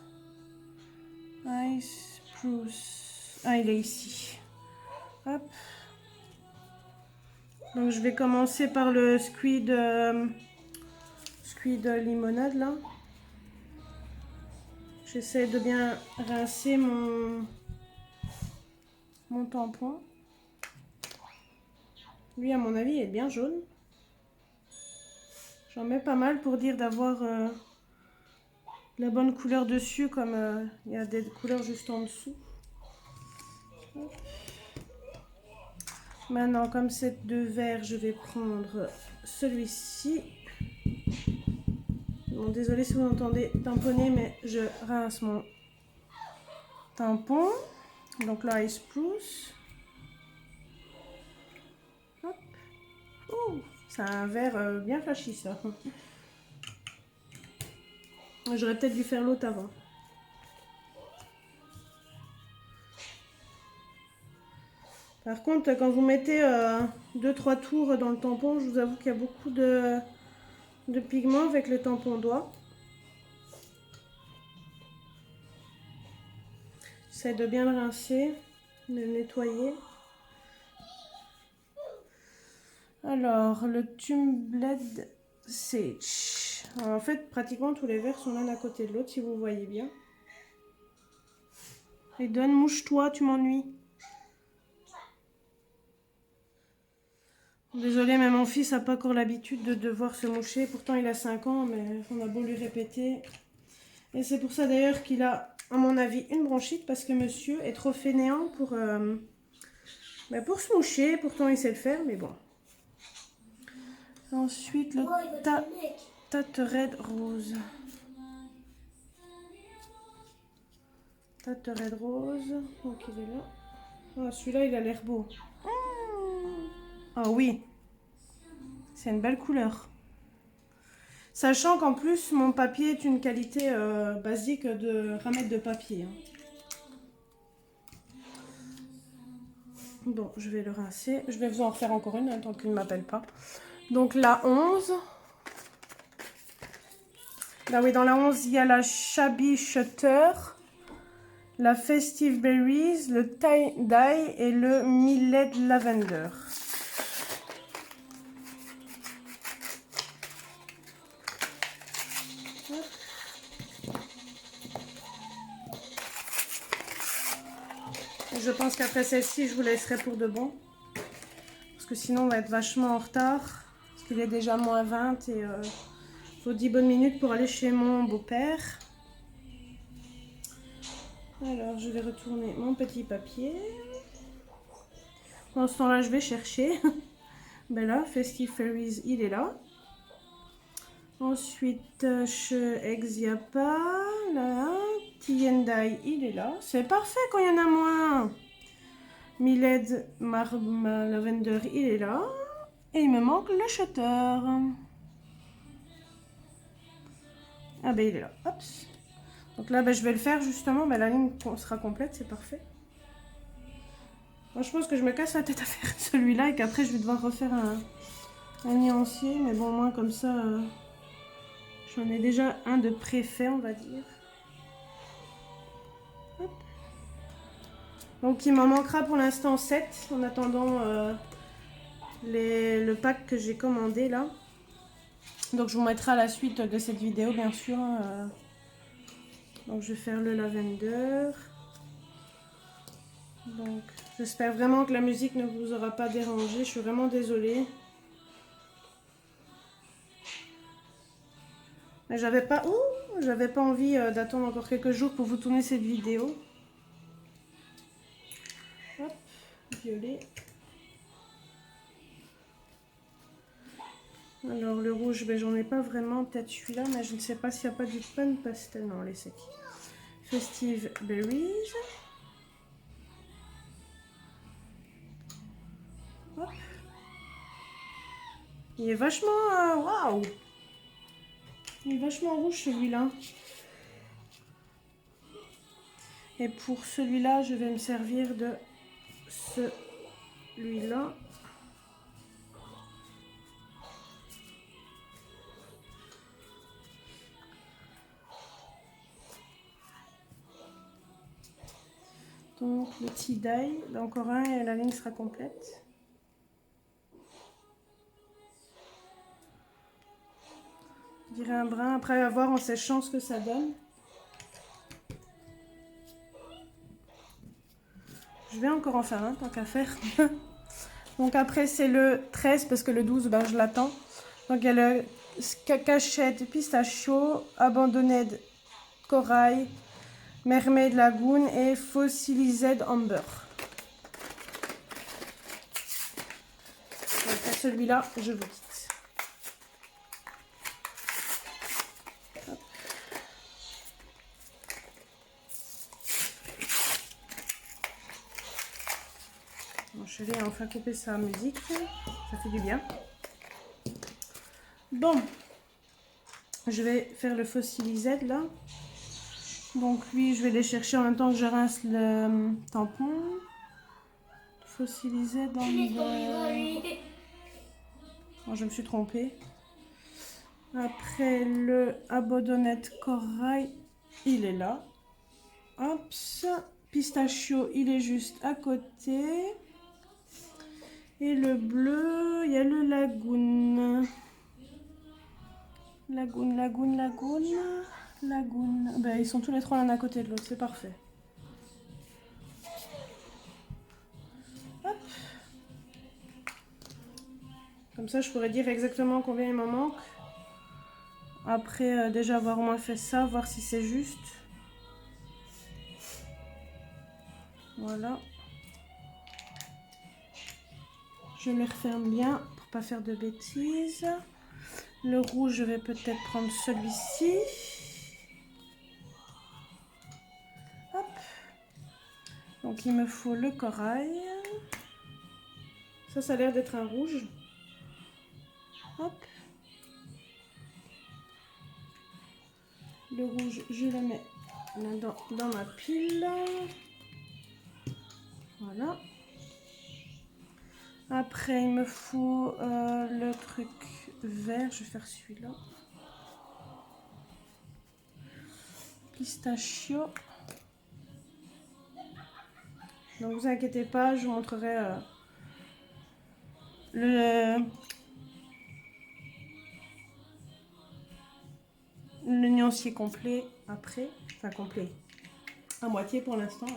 Ice Spruce. Ah, il est ici. Hop. Donc je vais commencer par le Squid limonade là. J'essaie de bien rincer mon tampon. Lui à mon avis il est bien jaune. J'en mets pas mal pour dire d'avoir la bonne couleur dessus comme il y a des couleurs juste en dessous. Hop. Maintenant, comme c'est de vert, je vais prendre celui-ci. Bon, désolé si vous entendez tamponner, mais je rince mon tampon. Donc là, Ice Spruce. Hop. Oh, c'est un vert bien flashy, ça. J'aurais peut-être dû faire l'autre avant. Par contre, quand vous mettez 2-3 tours dans le tampon, je vous avoue qu'il y a beaucoup de pigments avec le tampon doigt. J'essaie de bien le rincer, de le nettoyer. Alors, le Bundled Sage. Alors, en fait, pratiquement tous les verres sont l'un à côté de l'autre, si vous voyez bien. Et donne, mouche-toi, tu m'ennuies. Désolée, mais mon fils n'a pas encore l'habitude de devoir se moucher. Pourtant, il a 5 ans, mais on a beau lui répéter. Et c'est pour ça d'ailleurs qu'il a, à mon avis, une bronchite. Parce que monsieur est trop fainéant pour se moucher. Pourtant, il sait le faire, mais bon. Ensuite, le Tate Red Rose. Tate Red Rose. Donc, il est là. Ah, celui-là, il a l'air beau. Ah oui, c'est une belle couleur. Sachant qu'en plus, mon papier est une qualité basique de ramette de papier. Bon, je vais le rincer. Je vais vous en refaire encore une, tant qu'il ne m'appelle pas. Donc la 11. Là oui, dans la 11, il y a la Shabby Shutter, la Festive Berries, le Tie Dye et le Millet Lavender. Je pense qu'après celle-ci, je vous laisserai pour de bon. Parce que sinon, on va être vachement en retard. Parce qu'il est déjà moins 20 et il faut 10 bonnes minutes pour aller chez mon beau-père. Alors, je vais retourner mon petit papier. Pendant ce temps-là, je vais chercher. Ben là, Festive Fairies, il est là. Ensuite, chez Exiapa, là. Tiendai, il est là. C'est parfait quand il y en a moins. Millet Lavender, il est là. Et il me manque le shutter. Ah ben il est là. Hop. Donc là, je vais le faire justement. La ligne sera complète, c'est parfait. Moi, je pense que je me casse la tête à faire celui-là et qu'après, je vais devoir refaire un nuancier. Mais bon, moi, comme ça, j'en ai déjà un de préfet, on va dire. Hop. Donc, il m'en manquera pour l'instant 7 en attendant le pack que j'ai commandé là. Donc, je vous mettrai à la suite de cette vidéo, bien sûr. Donc, je vais faire le lavender. Donc, j'espère vraiment que la musique ne vous aura pas dérangé. Je suis vraiment désolée. Mais j'avais pas envie d'attendre encore quelques jours pour vous tourner cette vidéo. Hop, violet. Alors le rouge, j'en ai pas vraiment. Peut-être celui-là, mais je ne sais pas s'il n'y a pas du pan pastel. Non, les secs. Festive Berries. Hop. Il est vachement... Waouh! Il est vachement rouge celui-là. Et pour celui-là, je vais me servir de celui-là. Donc le tie-dye, encore un et la ligne sera complète. Je dirais un brin, après à voir en séchant ce que ça donne. Je vais encore en faire un, tant qu'à faire. Donc après c'est le 13 parce que le 12 je l'attends. Donc il y a le cachette pistachio, abandonned corail, mermaid lagoon et fossilised amber. Donc pour celui-là, je vous quitte. Je vais enfin couper sa musique, ça fait du bien. Bon, je vais faire le fossilised là. Donc lui, je vais les chercher en même temps que je rince le tampon. Fossilised dans le... Oh, je me suis trompée. Après le abandonned corail, il est là. Hop, pistachio, il est juste à côté. Et le bleu, il y a le lagoon. Lagoon. Ils sont tous les trois l'un à côté de l'autre, c'est parfait. Hop. Comme ça, je pourrais dire exactement combien il m'en manque. Après, déjà avoir au moins fait ça, voir si c'est juste. Voilà. Je les referme bien pour pas faire de bêtises. Le rouge, je vais peut-être prendre celui-ci. Hop. Donc il me faut le corail. Ça a l'air d'être un rouge. Hop. Le rouge, je le mets dans ma pile. Voilà. Après, il me faut le truc vert. Je vais faire celui-là. Pistachio. Donc, vous inquiétez pas, je vous montrerai le nuancier complet après. Enfin, complet. À moitié pour l'instant.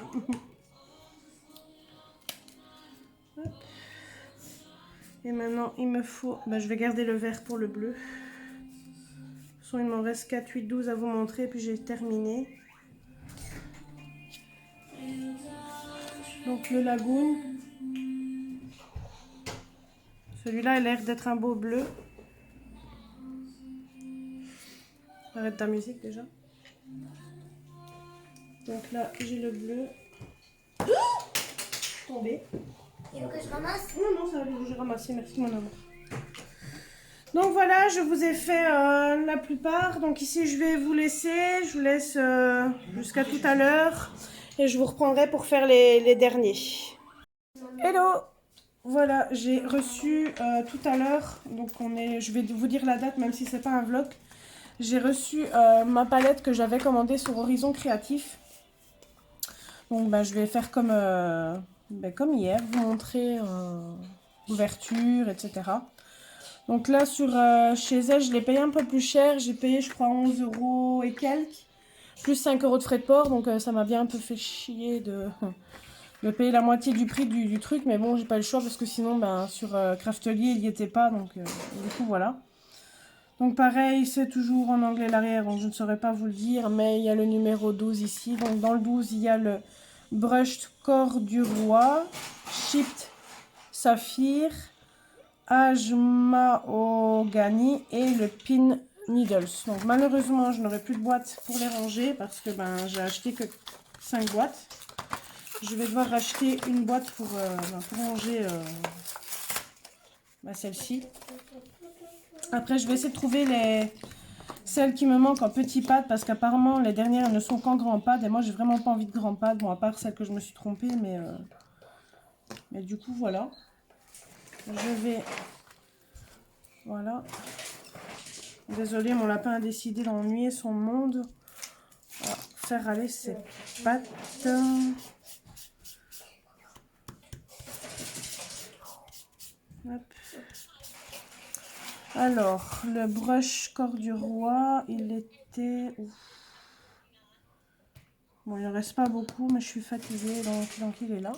Et maintenant, il me faut... je vais garder le vert pour le bleu. De toute façon, il m'en reste 4, 8, 12 à vous montrer. Puis j'ai terminé. Donc le lagoon. Celui-là a l'air d'être un beau bleu. Arrête ta musique déjà. Donc là, j'ai le bleu. Tombé. Il faut que je ramasse? Non, ça va, je vais ramasser, merci mon amour. Donc voilà, je vous ai fait la plupart. Donc ici, je vais vous laisser. Je vous laisse jusqu'à tout à l'heure. Et je vous reprendrai pour faire les derniers. Hello! Voilà, j'ai reçu tout à l'heure. Donc je vais vous dire la date, même si c'est pas un vlog. J'ai reçu ma palette que j'avais commandée sur Horizon Créatif. Donc je vais faire comme hier, vous montrer l'ouverture, etc. Donc là, chez elle, je l'ai payé un peu plus cher. J'ai payé, je crois, 11 € et quelques. Plus 5 € de frais de port. Donc ça m'a bien un peu fait chier de payer la moitié du prix du truc. Mais bon, j'ai pas le choix parce que sinon, sur Craftelier, il n'y était pas. Donc du coup, voilà. Donc pareil, c'est toujours en anglais l'arrière. Donc je ne saurais pas vous le dire. Mais il y a le numéro 12 ici. Donc dans le 12, il y a le Brushed Corps du Roi. Chipped Saphir. Mahogany et le Pin Needles. Donc malheureusement, je n'aurai plus de boîte pour les ranger parce que j'ai acheté que 5 boîtes. Je vais devoir racheter une boîte pour ranger celle-ci. Après, je vais essayer de trouver celles qui me manquent en petits pads parce qu'apparemment, les dernières ne sont qu'en grand pad et moi, j'ai vraiment pas envie de grand pad. Bon, à part celle que je me suis trompée, mais du coup, voilà. Je vais... Voilà. Désolée, mon lapin a décidé d'ennuyer son monde. On va faire aller ses pattes. Hop. Alors, le brush corps du roi, il était... Ouf. Bon, il ne reste pas beaucoup, mais je suis fatiguée, donc il est là.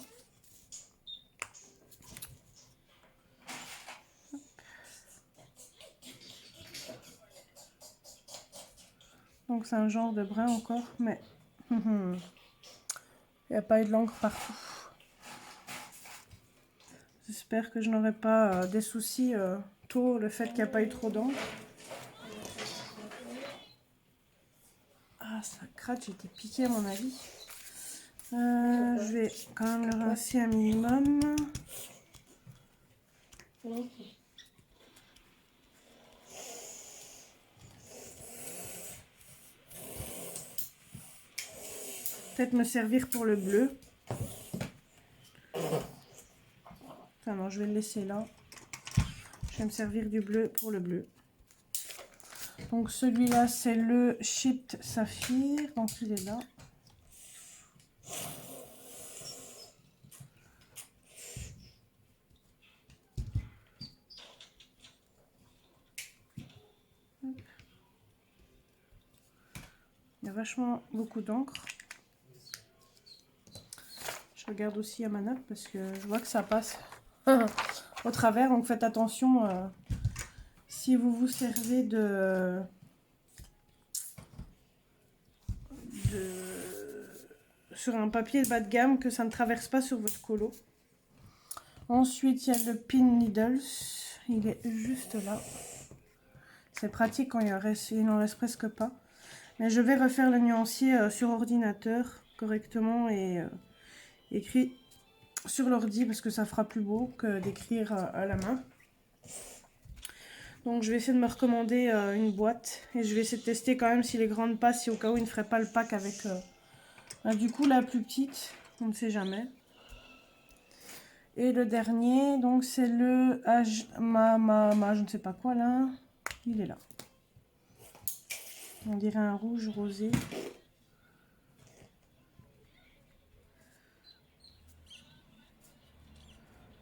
Donc c'est un genre de brun encore, mais il n'y a pas eu de l'encre partout. J'espère que je n'aurai pas des soucis tôt, le fait qu'il n'y a pas eu trop d'encre. Ah, ça craque, j'ai été piquée à mon avis. Je vais quand même le rincer un minimum. Peut-être me servir pour le bleu. Enfin non, je vais le laisser là. Je vais me servir du bleu pour le bleu. Donc celui-là, c'est le Chipped Saphir. Donc il est là. Il y a vachement beaucoup d'encre. Je regarde aussi à ma nappe parce que je vois que ça passe au travers. Donc faites attention si vous vous servez sur un papier bas de gamme, que ça ne traverse pas sur votre colo. Ensuite, il y a le Pin Needles. Il est juste là. C'est pratique quand il n'en reste presque pas. Mais je vais refaire le nuancier sur ordinateur correctement et écrit sur l'ordi parce que ça fera plus beau que d'écrire à la main. Donc je vais essayer de me recommander une boîte et je vais essayer de tester quand même si les grandes passent, si au cas où il ne ferait pas le pack avec du coup la plus petite, on ne sait jamais. Et le dernier, donc c'est le je ne sais pas quoi là, il est là. On dirait un rouge rosé.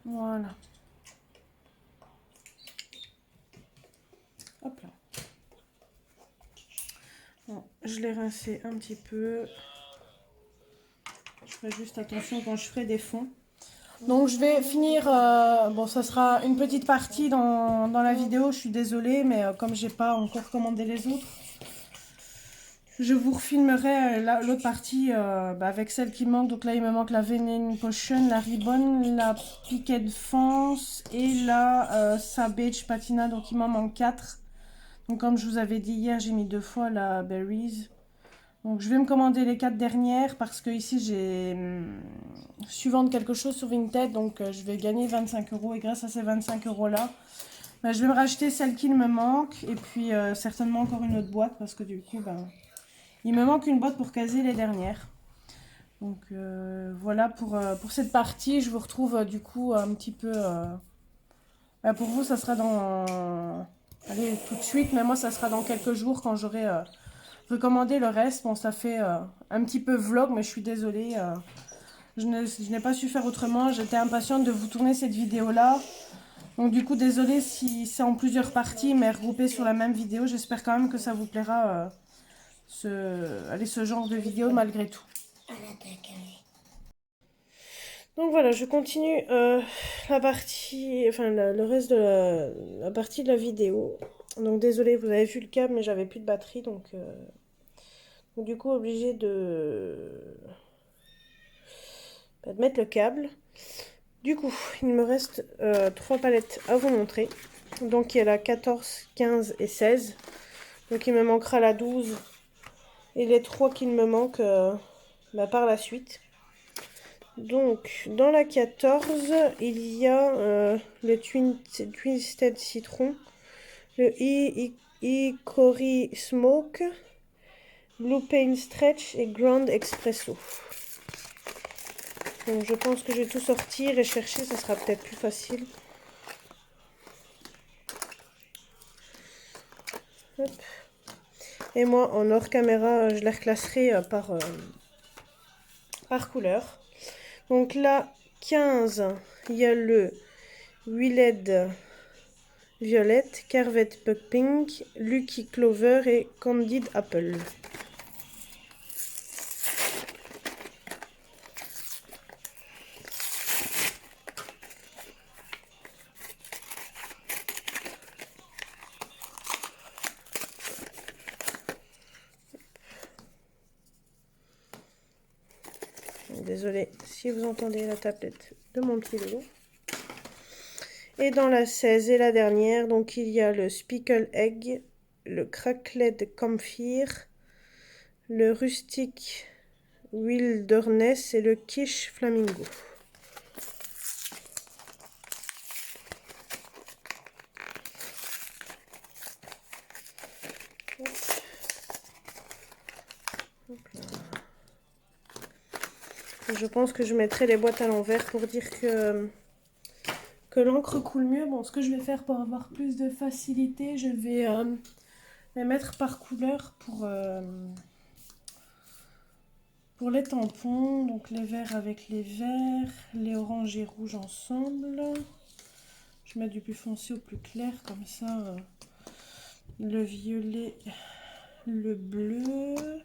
Voilà. Hop là. Bon, je l'ai rincé un petit peu. Je ferai juste attention quand je ferai des fonds. Donc je vais finir, bon ça sera une petite partie dans la vidéo, je suis désolée, mais comme j'ai pas encore commandé les autres, je vous refilmerai l'autre partie avec celle qui manque. Donc là il me manque la Venin Potion, la Ribbon, la Piquet Fence et la Savage Patina, donc il m'en manque 4. Donc comme je vous avais dit hier, j'ai mis 2 fois la Berries. Donc je vais me commander les 4 dernières parce que ici j'ai su vendre quelque chose sur Vinted, donc je vais gagner 25 € et grâce à ces 25 € là, bah, je vais me racheter celle qu'il me manque. Et puis certainement encore une autre boîte. Parce que du coup, ben, il me manque une boîte pour caser les dernières. Donc voilà pour cette partie. Je vous retrouve du coup un petit peu... bah, pour vous, ça sera dans... Allez, tout de suite. Mais moi, ça sera dans quelques jours quand j'aurai recommandé le reste. Bon, ça fait un petit peu vlog. Mais je suis désolée. Je n'ai pas su faire autrement. J'étais impatiente de vous tourner cette vidéo-là. Donc du coup, désolée si c'est en plusieurs parties, mais regroupé sur la même vidéo. J'espère quand même que ça vous plaira, ce genre de vidéo malgré tout. Donc voilà, je continue la partie, enfin le reste de la partie de la vidéo. Donc désolée, vous avez vu le câble, mais j'avais plus de batterie, donc du coup obligé de mettre le câble. Du coup, il me reste 3 palettes à vous montrer. Donc il y a la 14, 15 et 16. Donc il me manquera la 12 et les 3 qu'il me manquent par la suite. Donc dans la 14, il y a le Twisted Citron, le Hickory Smoke, Blue Pain Stretch et Grand Espresso. Donc je pense que je vais tout sortir et chercher, ça sera peut-être plus facile. Hop. Et moi, en hors caméra, je les reclasserai par couleur. Donc là, 15, il y a le Willed Violette, Carvette Pug Pink, Lucky Clover et Candid Apple. Désolée si vous entendez la tablette de mon petit loulou. Et dans la 16 et la dernière, donc il y a le Spickle Egg, le Crackled Camphire, le Rustic Wilderness et le Quiche Flamingo. Je pense que je mettrai les boîtes à l'envers pour dire que l'encre coule mieux. Bon, ce que je vais faire pour avoir plus de facilité, je vais les mettre par couleur pour les tampons. Donc les verts avec les verts, les oranges et rouges ensemble. Je mets du plus foncé au plus clair, comme ça le violet, le bleu,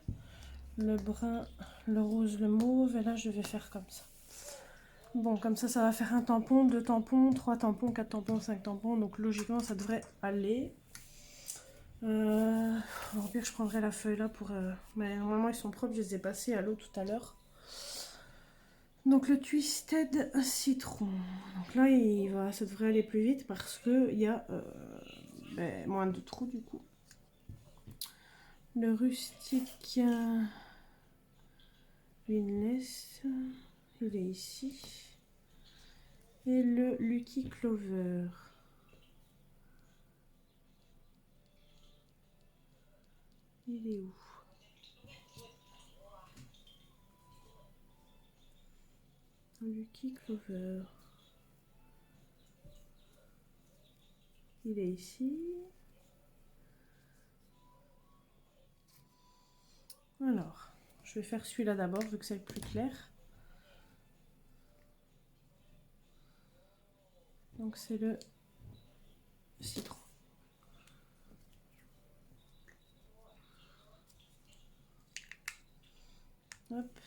le brun, le rose, le mauve. Et là, je vais faire comme ça. Bon, comme ça va faire un tampon, 2 tampons, 3 tampons, 4 tampons, 5 tampons. Donc logiquement, ça devrait aller. Au pire, je prendrai la feuille là pour... mais normalement, ils sont propres, je les ai passés à l'eau tout à l'heure. Donc le Twisted Citron. Donc là, ça devrait aller plus vite parce qu'il y a moins de trous du coup. Le Rustic Winless, il est ici. Et le Lucky Clover. Il est où? Lucky Clover. Il est ici. Alors, je vais faire celui-là d'abord vu que c'est le plus clair. Donc c'est le citron. Hop.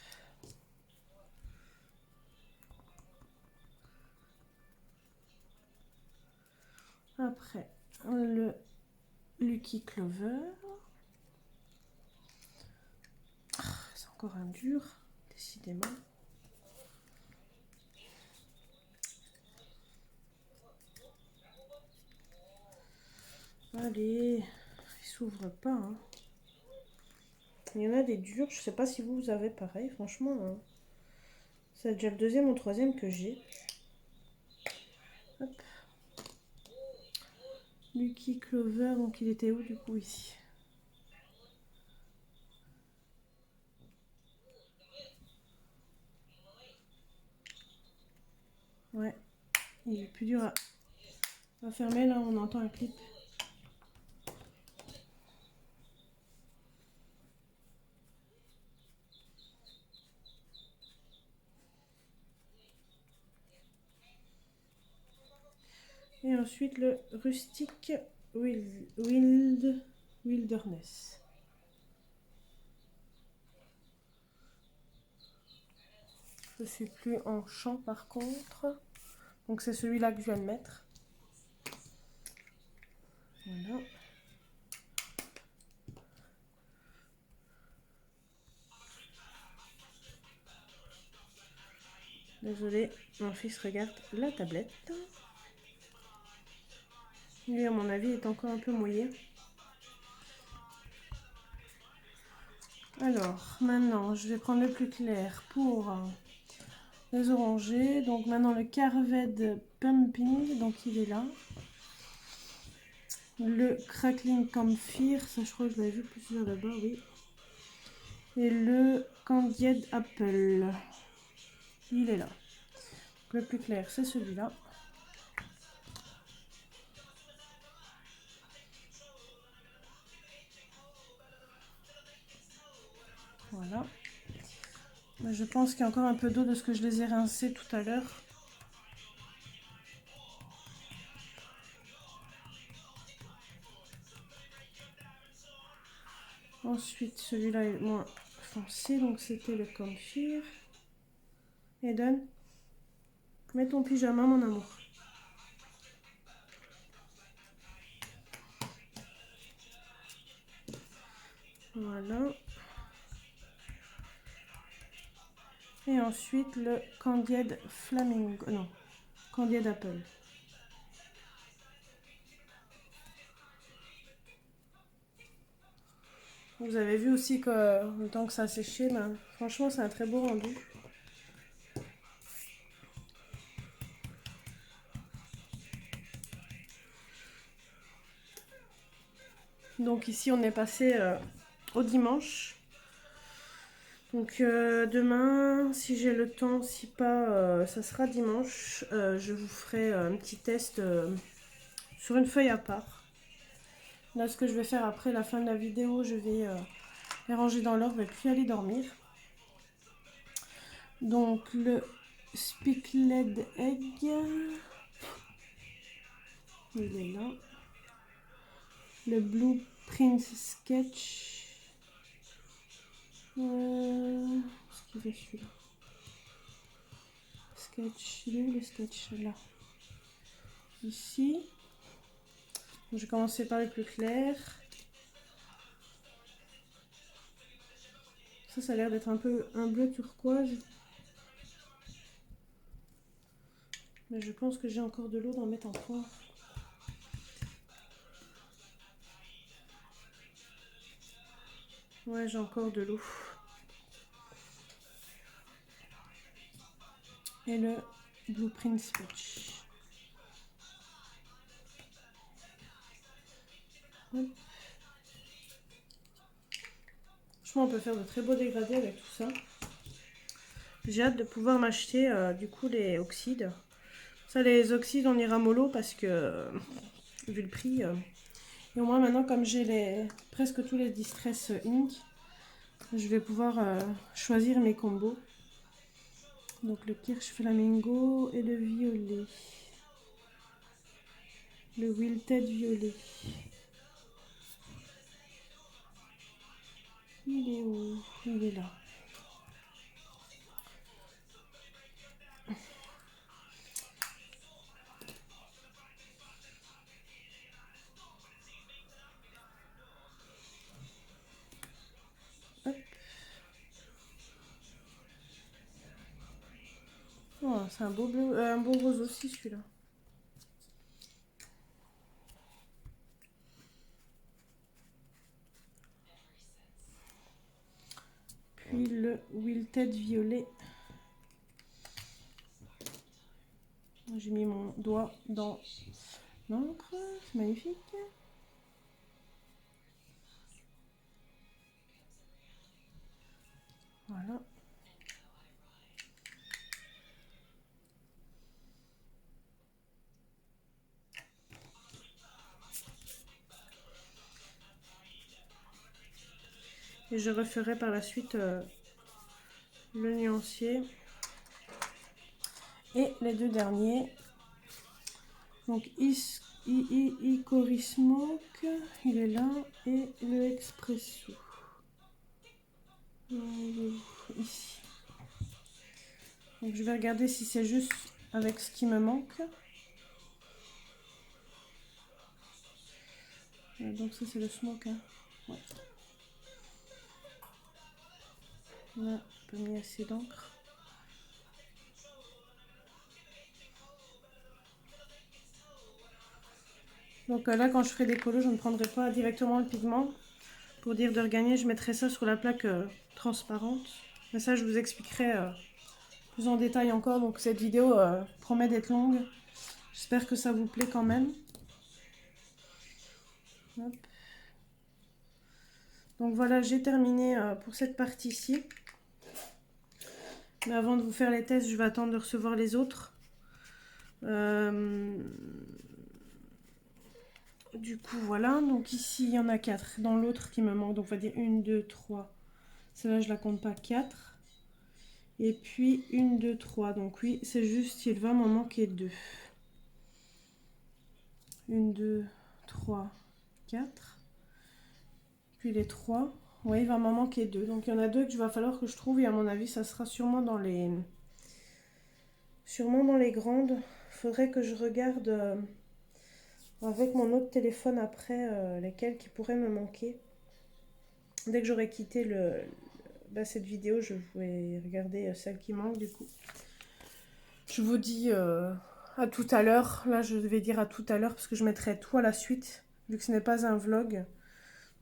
Après, le Lucky Clover. Ah, c'est encore un dur, décidément. Allez, il s'ouvre pas. Hein. Il y en a des durs, je sais pas si vous avez pareil, franchement. Hein. C'est déjà le deuxième ou troisième que j'ai. Hop. Lucky Clover, donc il était où du coup ici? Ouais, il est plus dur à fermer là, on entend un clip. Et ensuite le Rustic Wilderness. Je suis plus en champ par contre. Donc c'est celui-là que je viens de mettre. Voilà. Désolée, mon fils regarde la tablette. Lui, à mon avis, est encore un peu mouillé. Alors, maintenant, je vais prendre le plus clair pour les orangés. Donc maintenant, le Carved Pumping, donc il est là. Le Crackling Camphire, ça je crois que je l'avais vu plusieurs là-bas, oui. Et le Candied Apple, il est là. Le plus clair, c'est celui-là. Voilà. Je pense qu'il y a encore un peu d'eau de ce que je les ai rincés tout à l'heure. Ensuite, celui-là est moins foncé, donc c'était le Camphire. Eden, mets ton pyjama, mon amour. Voilà. Et ensuite, le Candied Flamingo. Non, Candied Apple. Vous avez vu aussi que le temps que ça a séché, ben, franchement, c'est un très beau rendu. Donc ici, on est passé au dimanche. Donc demain, si j'ai le temps, si pas, ça sera dimanche. Je vous ferai un petit test sur une feuille à part. Là, ce que je vais faire après la fin de la vidéo, je vais les ranger dans l'ordre et puis aller dormir. Donc le Spickled Egg, il est là. Le Blueprint Sketch. Ce qu'il fait celui-là. Sketch, il est où le sketch là? Ici. Je vais commencer par le plus clair. Ça a l'air d'être un peu un bleu turquoise. Mais je pense que j'ai encore de l'eau d'en mettre en fond. Ouais, j'ai encore de l'eau. Et le Blueprint Sketch. Hop. Franchement, on peut faire de très beaux dégradés avec tout ça. J'ai hâte de pouvoir m'acheter du coup les oxydes. Ça, les oxydes, on ira mollo parce que, vu le prix. Et au moins, maintenant, comme j'ai presque tous les Distress Ink, je vais pouvoir choisir mes combos. Donc, le Kirsch Flamingo et le violet. Le Wilted violet. Il est où? Il est là. Hop. Oh, c'est un beau bleu, un beau rose aussi celui-là. Puis le Wilted violet. J'ai mis mon doigt dans d'encre. C'est magnifique. Voilà. Et je referai par la suite le nuancier. Et les deux derniers. Donc Icoris Smoke, il est là. Et le Expresso. Ici. Donc je vais regarder si c'est juste avec ce qui me manque. Donc ça c'est le smoke. Hein. Ouais. Là, pas mis assez d'encre. Donc là, quand je ferai des colos, je ne prendrai pas directement le pigment. Pour dire de regagner, je mettrai ça sur la plaque transparente. Mais ça, je vous expliquerai plus en détail encore. Donc cette vidéo promet d'être longue. J'espère que ça vous plaît quand même. Hop. Donc voilà, j'ai terminé pour cette partie-ci. Mais avant de vous faire les tests, je vais attendre de recevoir les autres. Du coup, voilà. Donc ici, il y en a 4. Dans l'autre qui me manque, donc on va dire 1, 2, 3. Celle-là, je la compte pas, 4. Et puis 1, 2, 3. Donc oui, c'est juste, il va m'en manquer 2. 1, 2, 3, 4. Puis les 3. Oui, il va m'en manquer 2. Donc il y en a 2 qu'il va falloir que je trouve. Et à mon avis, ça sera sûrement dans les... grandes. Il faudrait que je regarde avec mon autre téléphone après lesquelles qui pourraient me manquer. Dès que j'aurai quitté cette vidéo, je vais regarder celle qui manque du coup. Je vous dis à tout à l'heure. Là, je vais dire à tout à l'heure parce que je mettrai tout à la suite. Vu que ce n'est pas un vlog.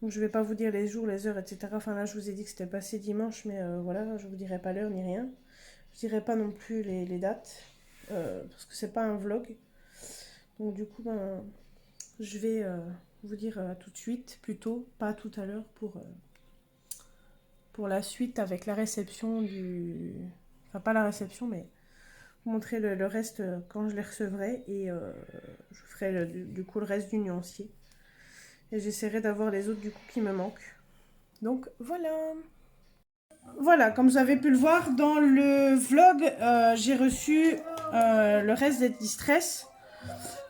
Donc je vais pas vous dire les jours, les heures, etc. Enfin là, je vous ai dit que c'était passé dimanche. Mais voilà, je vous dirai pas l'heure ni rien. Je dirai pas non plus les dates. Parce que c'est pas un vlog. Donc du coup, je vais vous dire tout de suite, plutôt, pas tout à l'heure, pour la suite avec la réception du... Enfin, pas la réception, mais vous montrer le reste quand je les recevrai. Et je ferai du coup le reste du nuancier. Et j'essaierai d'avoir les autres du coup qui me manquent. Donc voilà. Voilà, comme vous avez pu le voir dans le vlog, j'ai reçu le reste des Distress.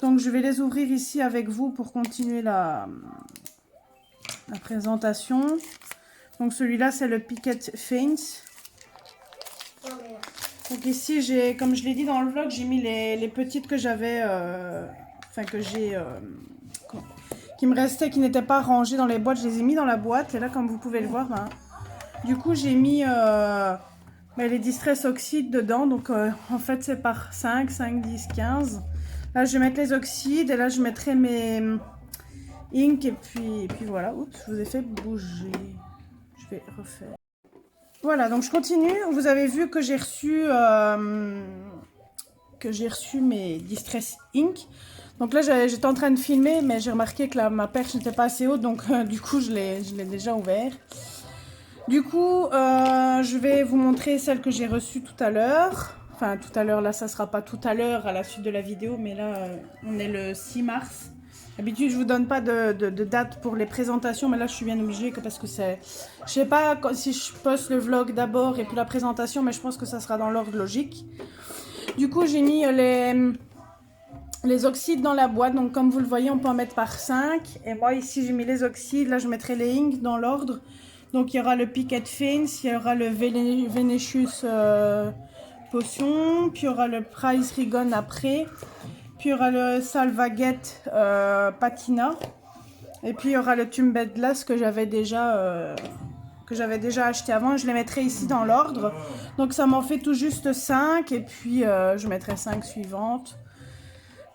Donc je vais les ouvrir ici avec vous pour continuer la présentation. Donc celui-là c'est le Picket Feints. Donc ici j'ai, comme je l'ai dit dans le vlog, j'ai mis les petites que j'avais, qui me restaient, qui n'étaient pas rangées dans les boîtes. Je les ai mis dans la boîte et là comme vous pouvez le voir, du coup j'ai mis les Distress Oxyde dedans. Donc en fait c'est par 5, 10, 15. Là, je vais mettre les oxydes et là, je mettrai mes ink et puis voilà. Oups, je vous ai fait bouger. Je vais refaire. Voilà, donc je continue. Vous avez vu que j'ai reçu mes Distress Ink. Donc là, j'étais en train de filmer, mais j'ai remarqué que ma perche n'était pas assez haute, donc du coup, je l'ai déjà ouvert. Du coup, je vais vous montrer celle que j'ai reçue tout à l'heure. Enfin, tout à l'heure, là, ça sera pas tout à l'heure à la suite de la vidéo, mais là, on est le 6 mars. D'habitude, je vous donne pas de date pour les présentations, mais là, je suis bien obligée parce que c'est... Je sais pas si je poste le vlog d'abord et puis la présentation, mais je pense que ça sera dans l'ordre logique. Du coup, j'ai mis les oxydes dans la boîte. Donc, comme vous le voyez, on peut en mettre par 5. Et moi, ici, j'ai mis les oxydes. Là, je mettrai les inks dans l'ordre. Donc, il y aura le Picket Feints, il y aura le Venetius... Potion, puis il y aura le Price Rigon après, puis il y aura le Salvagette Patina, et puis il y aura le Tumbed Glass que j'avais déjà acheté avant. Je les mettrai ici dans l'ordre, donc ça m'en fait tout juste 5, et puis je mettrai 5 suivantes.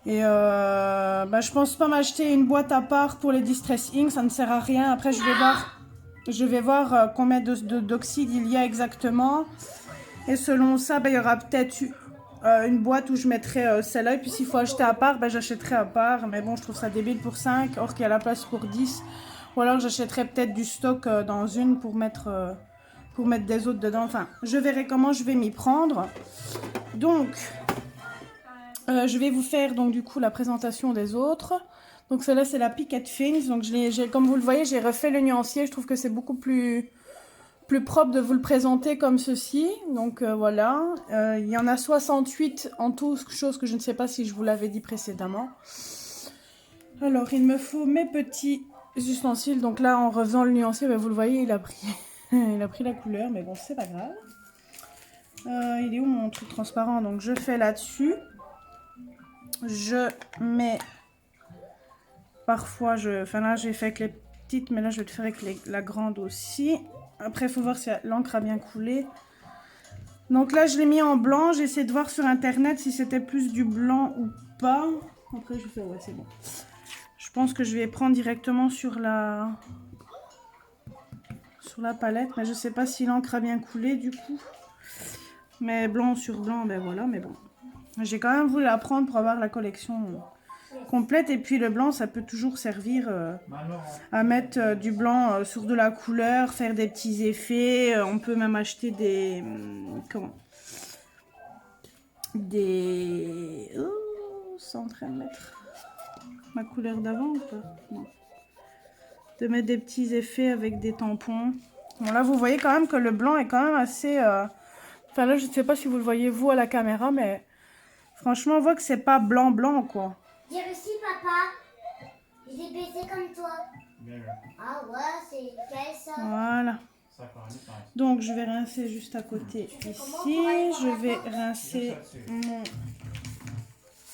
Et je pense pas m'acheter une boîte à part pour les Distress Ink, ça ne sert à rien. Après je vais voir combien d'oxydes il y a exactement. Et selon ça, il y aura peut-être une boîte où je mettrais celle-là. Et puis s'il faut acheter à part, ben, j'achèterai à part. Mais bon, je trouve ça débile pour 5, or qu'il y a la place pour 10. Ou alors j'achèterai peut-être du stock dans une pour mettre des autres dedans. Enfin, je verrai comment je vais m'y prendre. Donc, je vais vous faire donc du coup la présentation des autres. Donc celle-là, c'est la Picket Things. Donc comme vous le voyez, j'ai refait le nuancier. Je trouve que c'est beaucoup plus propre de vous le présenter comme ceci. Donc voilà. Il y en a 68 en tout, chose que je ne sais pas si je vous l'avais dit précédemment. Alors, il me faut mes petits ustensiles. Donc là, en refaisant le nuancier, ben, vous le voyez, il a pris la couleur. Mais bon, c'est pas grave. Il est où mon truc transparent? Donc je fais là-dessus. Je mets... Parfois, enfin là, j'ai fait avec les petites, mais là, je vais le faire avec la grande aussi. Après, il faut voir si l'encre a bien coulé. Donc là, je l'ai mis en blanc. J'essaie de voir sur Internet si c'était plus du blanc ou pas. Après, je fais, ouais, c'est bon. Je pense que je vais prendre directement sur la palette. Mais je sais pas si l'encre a bien coulé, du coup. Mais blanc sur blanc, ben voilà, mais bon. J'ai quand même voulu la prendre pour avoir la collection complète. Et puis le blanc, ça peut toujours servir à mettre du blanc sur de la couleur, faire des petits effets. On peut même acheter des... Oh, c'est en train de mettre ma couleur d'avant ou pas? Non. De mettre des petits effets avec des tampons. Bon là, vous voyez quand même que le blanc est quand même assez... Enfin là, je ne sais pas si vous le voyez vous à la caméra, mais franchement, on voit que c'est pas blanc quoi. J'ai réussi, papa. J'ai baisé comme toi. Ah ouais, c'est quel ça? Voilà. Donc je vais rincer juste à côté ici. Je vais rincer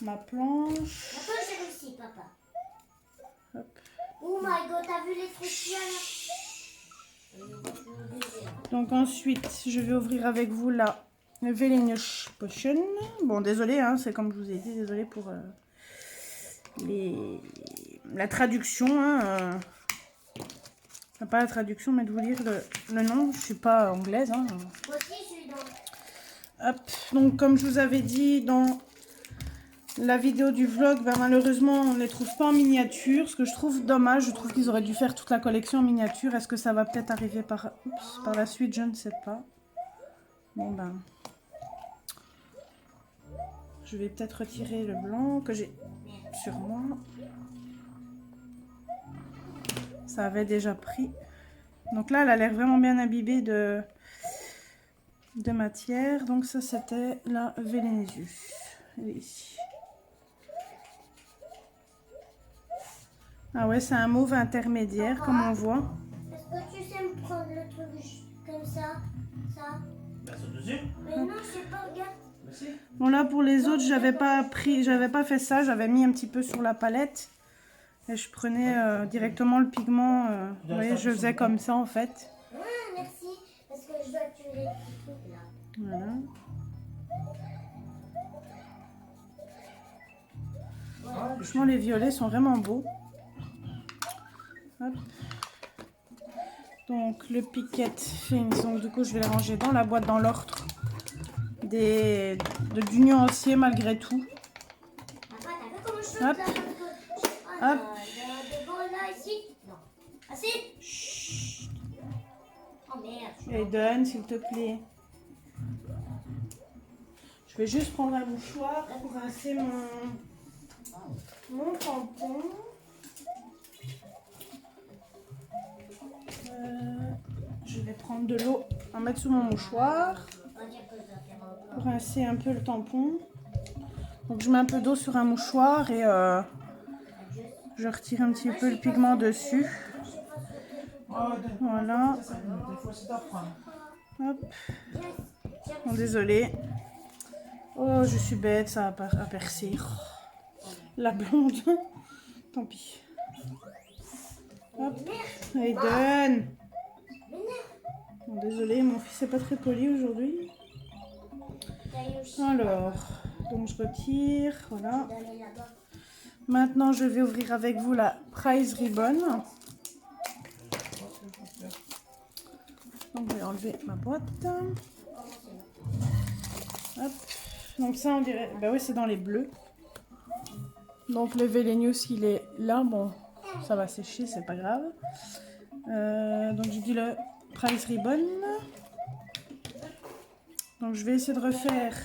ma planche. Attends, j'ai réussi, papa. Hop. Oh my god, t'as vu les trucs là? Donc ensuite, je vais ouvrir avec vous la Village Potion. Bon, désolé, hein, c'est comme je vous ai dit, désolé pour la traduction. Hein, pas la traduction, mais de vous lire le nom. Je suis pas anglaise. Hein. Moi aussi, je suis dans... Hop, donc comme je vous avais dit dans la vidéo du vlog, ben, malheureusement, on ne les trouve pas en miniature. Ce que je trouve dommage, je trouve qu'ils auraient dû faire toute la collection en miniature. Est-ce que ça va peut-être arriver par la suite? Je ne sais pas. Bon ben... Je vais peut-être retirer le blanc que j'ai sur moi. Ça avait déjà pris. Donc là, elle a l'air vraiment bien imbibée de matière. Donc ça, c'était la Velenesius. Elle est ici. Ah ouais, c'est un mauve intermédiaire, comme on voit. Est-ce que tu sais me prendre le truc comme ça? Bah, saute dessus. Mais non, je sais pas, regarde. Merci. Bon là, pour les autres, j'avais pas fait ça. J'avais mis un petit peu sur la palette. Et je prenais directement le pigment. Vous voyez, je faisais comme ça, en fait. Ah, merci. Parce que je dois tuer les petits trucs là. Voilà. Franchement, les violets sont vraiment beaux. Hop. Donc, le Picket Things. Donc, du coup, je vais les ranger dans la boîte dans l'ordre du nuancier malgré tout. Papa, t'as vu comment je saute Hop. là? Hop. Devant là, ici? Non. Ah si? Chut. Oh merde. Aiden, s'il te plaît. Je vais juste prendre un mouchoir pour rincer mon tampon. Je vais prendre de l'eau à mettre sous mon mouchoir pour rincer un peu le tampon. Donc je mets un peu d'eau sur un mouchoir et je retire un petit peu le pigment dessus. Voilà. Hop. Bon, désolée. Oh, je suis bête, ça a percé. La blonde. Tant pis. Hop. Aiden. Bon, désolée, mon fils n'est pas très poli aujourd'hui. Alors, donc je retire. Voilà. Maintenant, je vais ouvrir avec vous la Prize Ribbon. Donc, je vais enlever ma boîte. Hop. Donc ça, on dirait... Bah oui, c'est dans les bleus. Donc le Velenius, il est là. Bon, ça va sécher, c'est pas grave. Donc j'ai dit le Price Ribbon. Donc je vais essayer de refaire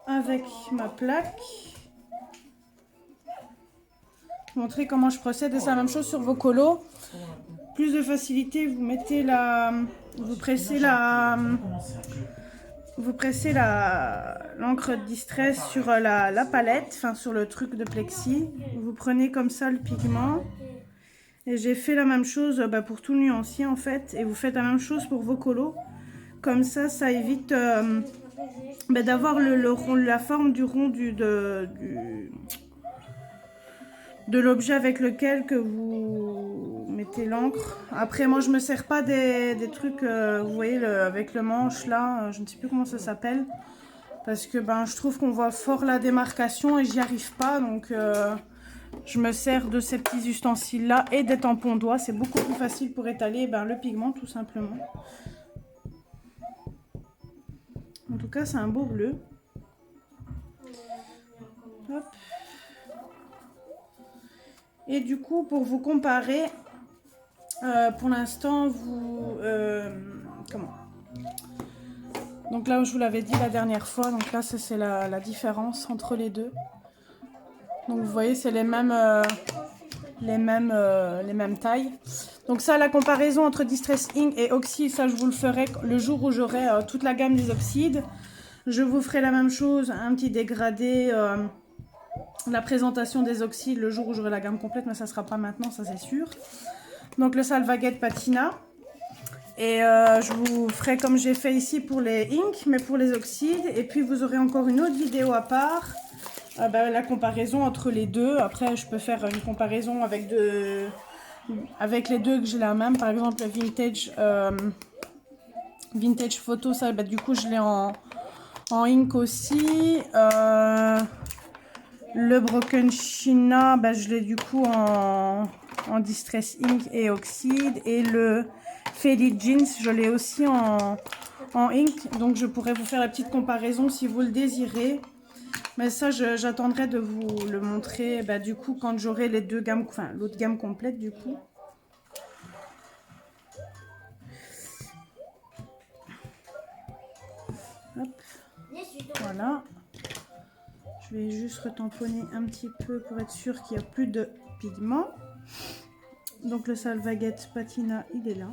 avec ma plaque. Montrer comment je procède. Et c'est la même chose sur vos colos. Plus de facilité, vous mettez la... Vous pressez l'encre Distress sur la palette, enfin sur le truc de plexi. Vous prenez comme ça le pigment. Et j'ai fait la même chose pour tout le nuancier en fait. Et vous faites la même chose pour vos colos. Comme ça évite d'avoir la forme du rond de l'objet avec lequel que vous mettez l'encre. Après moi je me sers pas des trucs vous voyez avec le manche là, je ne sais plus comment ça s'appelle, parce que je trouve qu'on voit fort la démarcation et j'y arrive pas, donc je me sers de ces petits ustensiles là et des tampons doigts. C'est beaucoup plus facile pour étaler le pigment tout simplement. En tout cas c'est un beau bleu. Hop. Et du coup, pour vous comparer, pour l'instant, donc là où je vous l'avais dit la dernière fois, donc là c'est la différence entre les deux. Donc vous voyez, c'est les mêmes tailles. Donc ça, la comparaison entre Distress Ink et Oxide, ça je vous le ferai le jour où j'aurai toute la gamme des oxydes. Je vous ferai la même chose, un petit dégradé... la présentation des oxydes le jour où j'aurai la gamme complète, mais ça sera pas maintenant, ça c'est sûr. Donc le Salvagente Patina. Et je vous ferai comme j'ai fait ici pour les inks, mais pour les oxydes. Et puis vous aurez encore une autre vidéo à part, la comparaison entre les deux. Après je peux faire une comparaison avec les deux que j'ai la même. Par exemple le Vintage Photo, ça du coup je l'ai en ink aussi. Le Broken China, je l'ai du coup en Distress Ink et Oxyde. Et le Faded Jeans, je l'ai aussi en Ink. Donc je pourrais vous faire la petite comparaison si vous le désirez. Mais ça, j'attendrai de vous le montrer du coup quand j'aurai les deux gammes, enfin l'autre gamme complète du coup. Hop. Voilà. Je vais juste retamponner un petit peu pour être sûr qu'il n'y a plus de pigment. Donc le Salvagente Patina, il est là.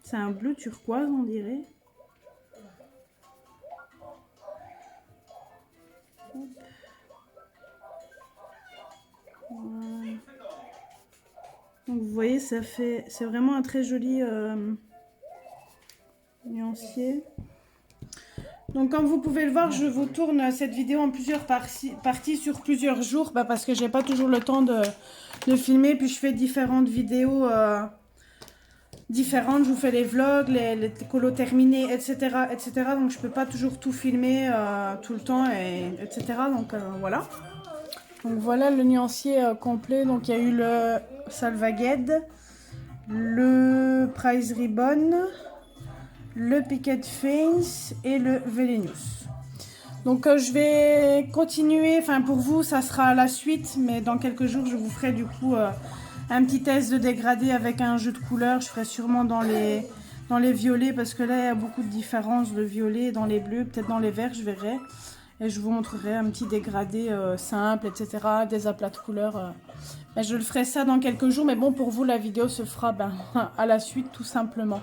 C'est un bleu turquoise, on dirait. Hop. Voilà. Donc vous voyez, c'est vraiment un très joli nuancier. Donc comme vous pouvez le voir, je vous tourne cette vidéo en plusieurs parties sur plusieurs jours, parce que j'ai pas toujours le temps de filmer, puis je fais différentes vidéos différentes, je vous fais les vlogs, les colos terminés, etc., etc. Donc je peux pas toujours tout filmer tout le temps, etc. Donc voilà. Donc voilà le nuancier complet. Donc il y a eu le Salvagente, le Price Ribbon, le Picket Fence et le Velenius. Donc je vais continuer, enfin pour vous ça sera la suite, mais dans quelques jours je vous ferai du coup un petit test de dégradé avec un jeu de couleurs. Je ferai sûrement dans les violets, parce que là il y a beaucoup de différences de violet, dans les bleus, peut-être dans les verts, je verrai. Et je vous montrerai un petit dégradé simple, etc. Des aplats de couleurs. Je le ferai ça dans quelques jours, mais bon, pour vous la vidéo se fera à la suite tout simplement.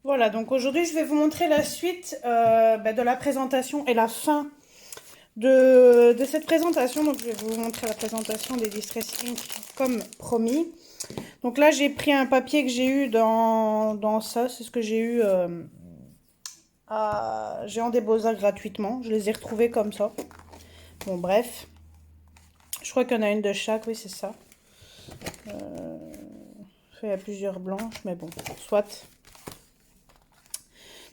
Voilà, donc aujourd'hui je vais vous montrer la suite de la présentation et la fin de cette présentation. Donc je vais vous montrer la présentation des Distress Ink comme promis. Donc là j'ai pris un papier que j'ai eu dans ça, c'est ce que j'ai eu Géant des Beaux-Arts gratuitement. Je les ai retrouvés comme ça. Bon bref, je crois qu'il y en a une de chaque, oui c'est ça. Il y a plusieurs blanches, mais bon, soit.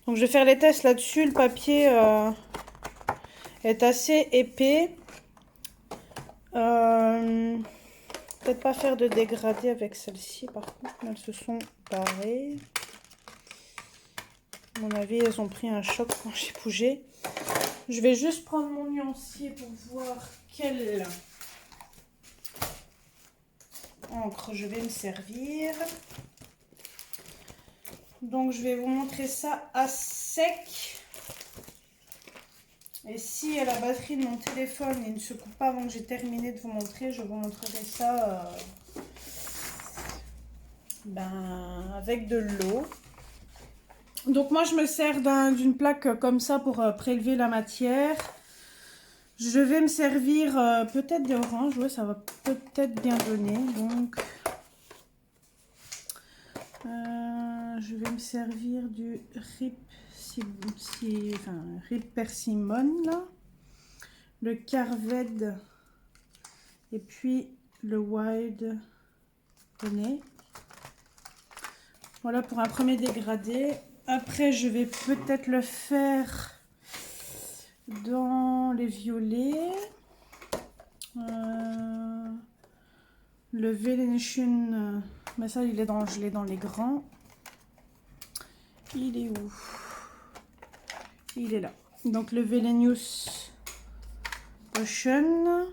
Donc je vais faire les tests là-dessus. Le papier est assez épais. Peut-être pas faire de dégradé avec celle-ci par contre. Elles se sont barrées. À mon avis, elles ont pris un choc quand j'ai bougé. Je vais juste prendre mon nuancier pour voir quelle encre je vais me servir. Donc, je vais vous montrer ça à sec. Et si la batterie de mon téléphone ne se coupe pas avant que j'ai terminé de vous montrer, je vous montrerai ça avec de l'eau. Donc moi je me sers d'une plaque comme ça pour prélever la matière. Je vais me servir peut-être des oranges, ouais, ça va peut-être bien donner. Donc je vais me servir du Rip Persimmon là, le Carved et puis le Wild Honey. Voilà pour un premier dégradé. Après, je vais peut-être le faire dans les violets. Le Venetian, mais ça, je l'ai dans les grands. Il est où? Il est là. Donc, le Velenius Ocean.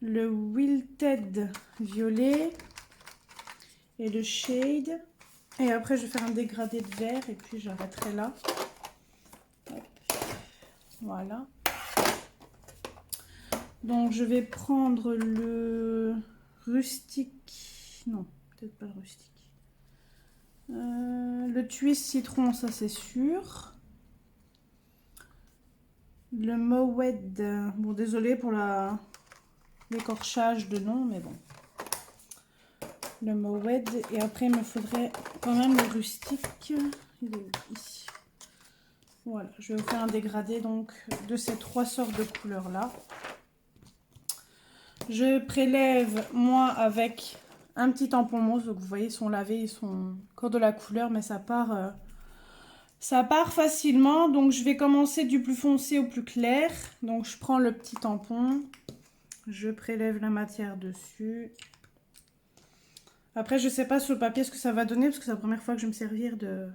Le Wilted Violet. Et le Shade. Et après, je vais faire un dégradé de vert et puis j'arrêterai là. Hop. Voilà. Donc, je vais prendre le rustique. Non, peut-être pas le rustique. Le twist citron, ça c'est sûr. Le Mowed. Bon, désolé pour l'écorchage de nom, mais bon. Le Mowed. Et après, il me faudrait quand même le rustique. Il est où? Ici. Voilà, je vais vous faire un dégradé donc de ces trois sortes de couleurs là. Je prélève moi avec un petit tampon mousse. Donc vous voyez, ils sont lavés, ils sont encore de la couleur, mais ça part facilement. Donc je vais commencer du plus foncé au plus clair. Donc je prends le petit tampon, je prélève la matière dessus. Après, je sais pas sur le papier ce que ça va donner parce que c'est la première fois que je vais me servir de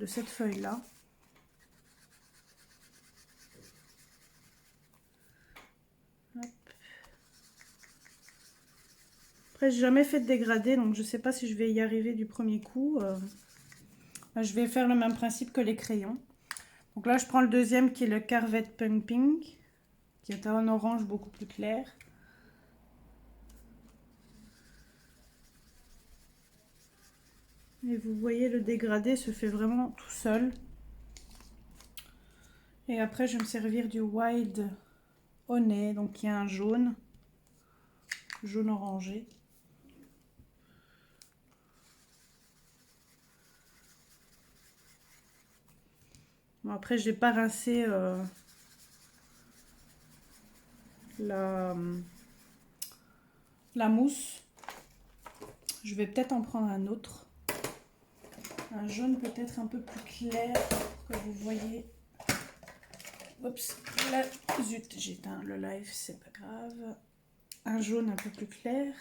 cette feuille là. Hop. Après, j'ai jamais fait de dégradé, donc je sais pas si je vais y arriver du premier coup. Je vais faire le même principe que les crayons. Donc là, je prends le deuxième qui est le Carved Pumping, qui est un orange beaucoup plus clair. Et vous voyez, le dégradé se fait vraiment tout seul. Et après, je vais me servir du Wild Honey, donc qui est un jaune orangé. Bon, après, je n'ai pas rincé la mousse. Je vais peut-être en prendre un autre. Un jaune peut-être un peu plus clair pour que vous voyez. Oups, là, zut, j'éteins le live, c'est pas grave. Un jaune un peu plus clair.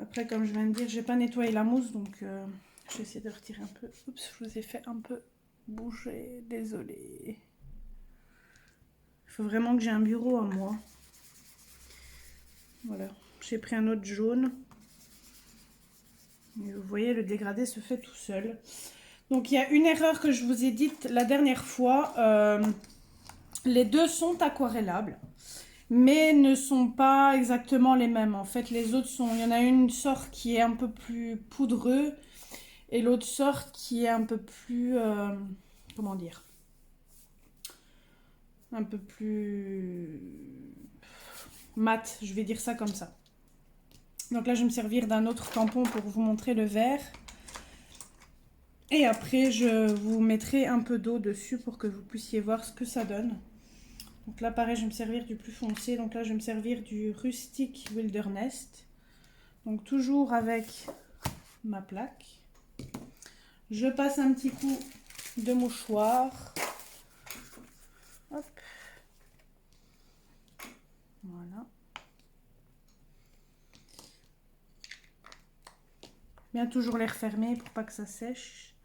Après, comme je viens de dire, j'ai pas nettoyé la mousse, donc je vais essayer de retirer un peu. Oups, je vous ai fait un peu bouger, désolé. Il faut vraiment que j'ai un bureau à moi. Voilà, j'ai pris un autre jaune. Et vous voyez, le dégradé se fait tout seul. Donc, il y a une erreur que je vous ai dite la dernière fois. Les deux sont aquarellables, mais ne sont pas exactement les mêmes. En fait, les autres sont... Il y en a une sorte qui est un peu plus poudreux et l'autre sorte qui est un peu plus... comment dire? Un peu plus mat, je vais dire ça comme ça. Donc là, je vais me servir d'un autre tampon pour vous montrer le vert. Et après, je vous mettrai un peu d'eau dessus pour que vous puissiez voir ce que ça donne. Donc là, pareil, je vais me servir du plus foncé. Donc là, je vais me servir du Rustic Wilderness. Donc toujours avec ma plaque. Je passe un petit coup de mouchoir. Hop. Voilà. Bien toujours les refermer pour pas que ça sèche.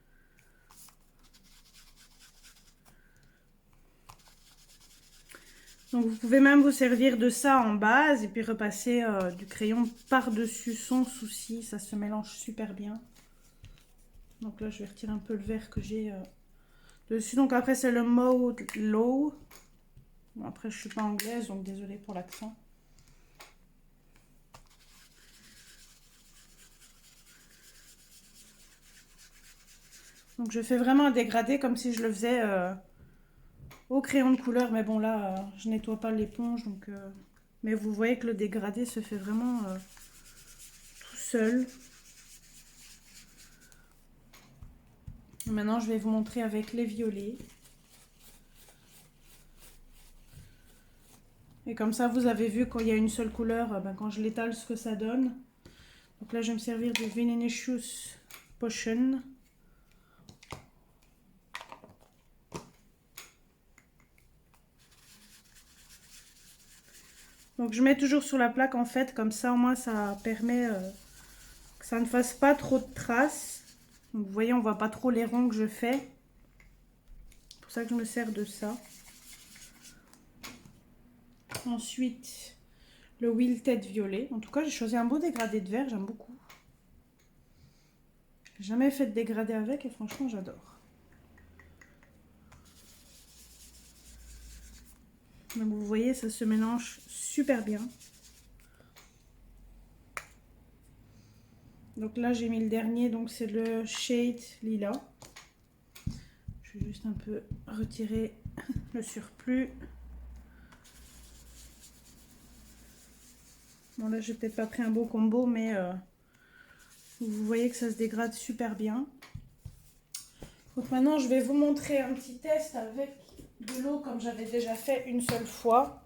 Donc vous pouvez même vous servir de ça en base et puis repasser du crayon par-dessus sans souci. Ça se mélange super bien. Donc là je vais retirer un peu le vert que j'ai dessus. Donc après c'est le Mode Low. Bon, après je suis pas anglaise donc désolée pour l'accent. Donc je fais vraiment un dégradé comme si je le faisais au crayon de couleur. Mais bon là je nettoie pas l'éponge. Donc, mais vous voyez que le dégradé se fait vraiment tout seul. Maintenant je vais vous montrer avec les violets. Et comme ça vous avez vu quand il y a une seule couleur, quand je l'étale ce que ça donne. Donc là je vais me servir du Vinicius Potion. Donc je mets toujours sur la plaque en fait, comme ça au moins ça permet que ça ne fasse pas trop de traces. Donc vous voyez on voit pas trop les ronds que je fais. C'est pour ça que je me sers de ça. Ensuite le Wilted Violet. En tout cas j'ai choisi un beau dégradé de vert, j'aime beaucoup. J'ai jamais fait de dégradé avec et franchement j'adore. Donc vous voyez ça se mélange super bien. Donc là j'ai mis le dernier, donc c'est le shade lila. Je vais juste un peu retirer le surplus. Bon là j'ai peut-être pas pris un beau combo mais vous voyez que ça se dégrade super bien. Donc maintenant je vais vous montrer un petit test avec de l'eau comme j'avais déjà fait une seule fois.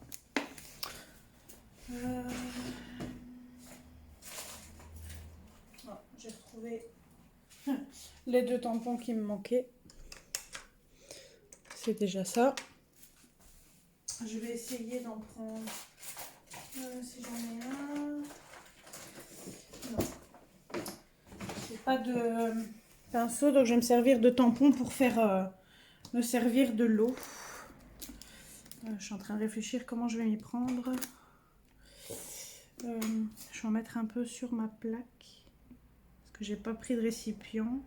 J'ai retrouvé les 2 tampons qui me manquaient. C'est déjà ça. Je vais essayer d'en prendre si j'en ai un. Non. J'ai pas de pinceau donc je vais me servir de tampon pour faire me servir de l'eau. Je suis en train de réfléchir comment je vais m'y prendre. Je vais en mettre un peu sur ma plaque parce que j'ai pas pris de récipient.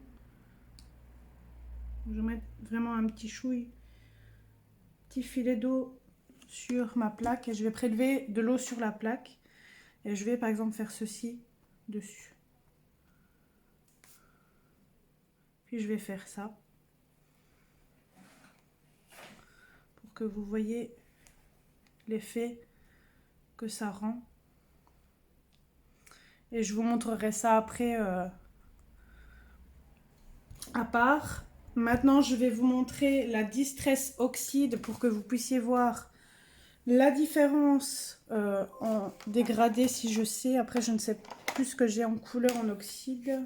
Je vais mettre vraiment un petit chouille, petit filet d'eau sur ma plaque et je vais prélever de l'eau sur la plaque et je vais par exemple faire ceci dessus. Puis je vais faire ça pour que vous voyez l'effet que ça rend. Et je vous montrerai ça après à part. Maintenant, je vais vous montrer la Distress Oxide pour que vous puissiez voir la différence en dégradé si je sais. Après, je ne sais plus ce que j'ai en couleur en oxyde.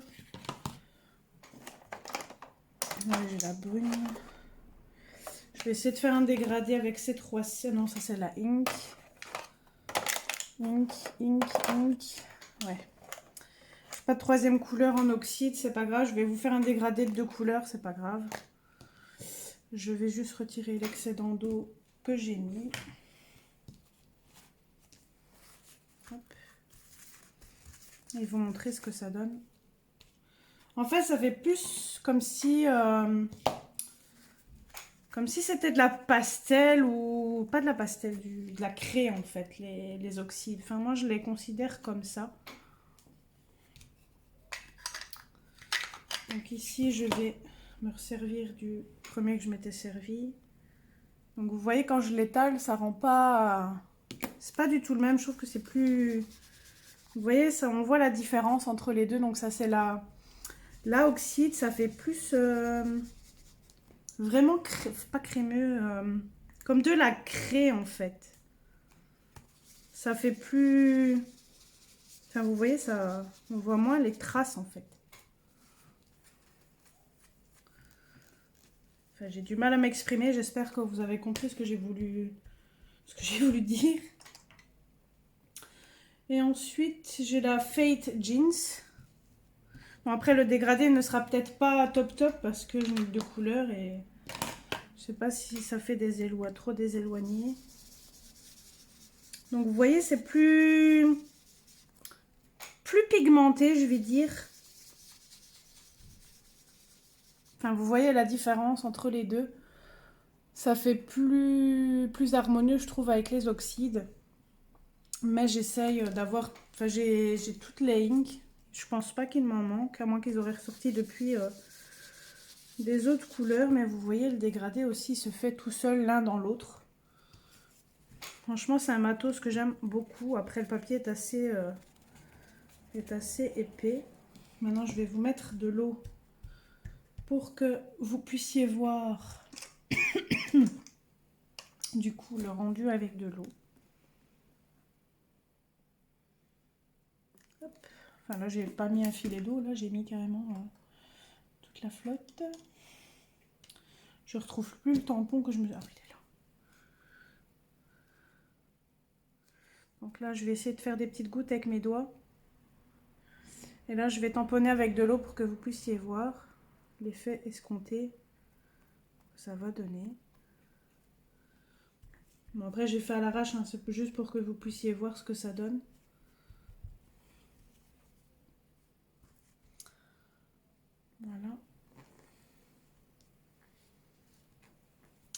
Là, j'ai la brune. Je vais essayer de faire un dégradé avec ces 3. Non, ça c'est la Ink. Ink. Ouais. Pas de 3e couleur en oxyde, c'est pas grave. Je vais vous faire un dégradé de 2 couleurs, c'est pas grave. Je vais juste retirer l'excédent d'eau que j'ai mis. Hop. Et vous montrer ce que ça donne. En fait, ça fait plus comme si c'était de la pastel ou pas de la pastel, de la craie en fait, les oxydes. Enfin, moi, je les considère comme ça. Donc ici, je vais me resservir du premier que je m'étais servi. Donc vous voyez, quand je l'étale, ça rend pas... C'est pas du tout le même, je trouve que c'est plus... Vous voyez, ça, on voit la différence entre les deux. Donc ça, c'est la oxyde, ça fait plus... vraiment, pas crémeux, comme de la craie en fait. Ça fait plus... Enfin, vous voyez, ça, on voit moins les traces en fait. Enfin, j'ai du mal à m'exprimer, j'espère que vous avez compris ce que j'ai voulu dire. Et ensuite, j'ai la Fate Jeans. Bon, après, le dégradé ne sera peut-être pas top parce que j'ai mis 2 couleurs et je sais pas si ça fait trop déséloigné. Donc vous voyez, c'est plus pigmenté, je vais dire. Enfin, vous voyez la différence entre les deux. Ça fait plus harmonieux, je trouve, avec les oxydes. Mais j'essaye d'avoir... Enfin, j'ai toutes les inks. Je pense pas qu'il m'en manque, à moins qu'ils auraient ressorti depuis des autres couleurs. Mais vous voyez, le dégradé aussi se fait tout seul l'un dans l'autre. Franchement, c'est un matos que j'aime beaucoup. Après, le papier est assez épais. Maintenant, je vais vous mettre de l'eau pour que vous puissiez voir du coup le rendu avec de l'eau. Enfin là, j'ai pas mis un filet d'eau, là j'ai mis carrément toute la flotte. Je retrouve plus le tampon que je me... Ah, il est là. Donc là, je vais essayer de faire des petites gouttes avec mes doigts. Et là, je vais tamponner avec de l'eau pour que vous puissiez voir l'effet escompté que ça va donner. Bon, après, j'ai fait à l'arrache, hein, c'est juste pour que vous puissiez voir ce que ça donne. Voilà.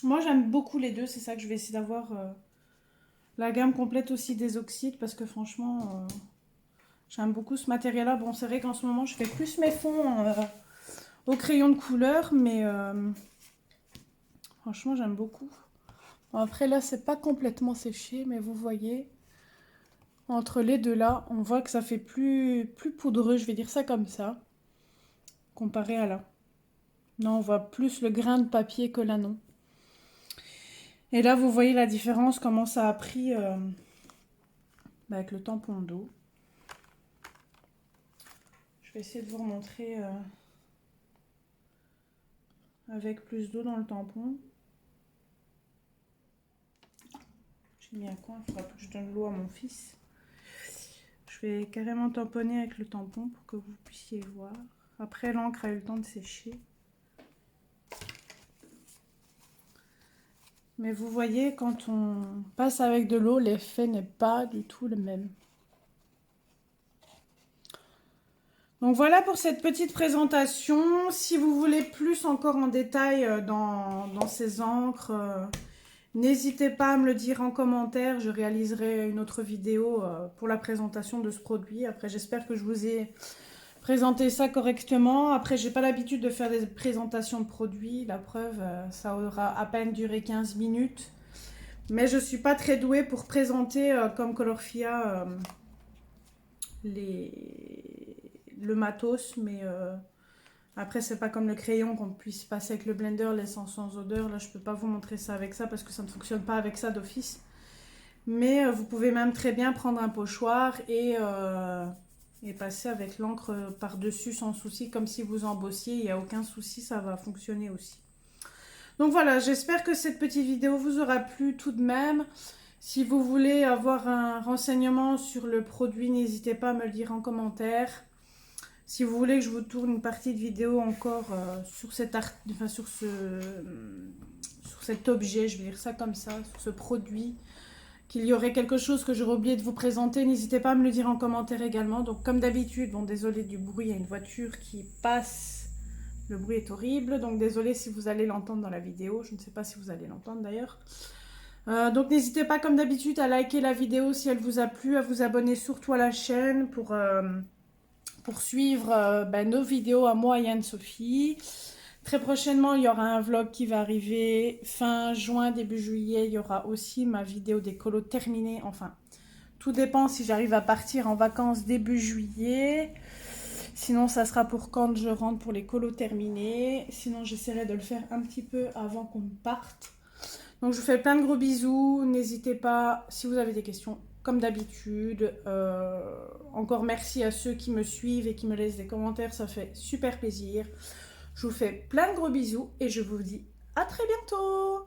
Moi, j'aime beaucoup les deux, c'est ça que je vais essayer d'avoir la gamme complète aussi des oxydes parce que franchement, j'aime beaucoup ce matériel-là. Bon, c'est vrai qu'en ce moment, je fais plus mes fonds au crayon de couleur, mais franchement, j'aime beaucoup. Bon, après, là, c'est pas complètement séché, mais vous voyez, entre les deux là, on voit que ça fait plus poudreux, je vais dire ça comme ça, comparé à là. Non, on voit plus le grain de papier que là, non. Et là, vous voyez la différence, comment ça a pris avec le tampon d'eau. Je vais essayer de vous remontrer avec plus d'eau dans le tampon. J'ai mis un coin, il faudra que je donne l'eau à mon fils. Je vais carrément tamponner avec le tampon pour que vous puissiez voir. Après, l'encre a eu le temps de sécher. Mais vous voyez, quand on passe avec de l'eau, l'effet n'est pas du tout le même. Donc voilà pour cette petite présentation. Si vous voulez plus encore en détail dans ces encres, n'hésitez pas à me le dire en commentaire. Je réaliserai une autre vidéo pour la présentation de ce produit. Après, j'espère que je vous ai présenté ça correctement. Après, j'ai pas l'habitude de faire des présentations de produits. La preuve, ça aura à peine duré 15 minutes. Mais je suis pas très douée pour présenter comme Colorfia le matos. Mais après, c'est pas comme le crayon qu'on puisse passer avec le blender, l'essence sans odeur. Là, je peux pas vous montrer ça avec ça parce que ça ne fonctionne pas avec ça d'office. Mais vous pouvez même très bien prendre un pochoir et passer avec l'encre par-dessus sans souci, comme si vous embossiez, il n'y a aucun souci, ça va fonctionner aussi. Donc voilà, j'espère que cette petite vidéo vous aura plu tout de même. Si vous voulez avoir un renseignement sur le produit, n'hésitez pas à me le dire en commentaire. Si vous voulez que je vous tourne une partie de vidéo encore sur cet objet, je vais dire ça comme ça, sur ce produit, qu'il y aurait quelque chose que j'aurais oublié de vous présenter, n'hésitez pas à me le dire en commentaire également. Donc comme d'habitude, bon désolé du bruit, il y a une voiture qui passe, le bruit est horrible, donc désolé si vous allez l'entendre dans la vidéo, je ne sais pas si vous allez l'entendre d'ailleurs. Donc n'hésitez pas comme d'habitude à liker la vidéo si elle vous a plu, à vous abonner surtout à la chaîne pour suivre nos vidéos à moi et Anne-Sophie. Très prochainement, il y aura un vlog qui va arriver fin juin, début juillet. Il y aura aussi ma vidéo des colos terminée. Enfin, tout dépend si j'arrive à partir en vacances début juillet. Sinon, ça sera pour quand je rentre pour les colos terminés. Sinon, j'essaierai de le faire un petit peu avant qu'on parte. Donc, je vous fais plein de gros bisous. N'hésitez pas, si vous avez des questions, comme d'habitude. Encore merci à ceux qui me suivent et qui me laissent des commentaires. Ça fait super plaisir. Je vous fais plein de gros bisous et je vous dis à très bientôt!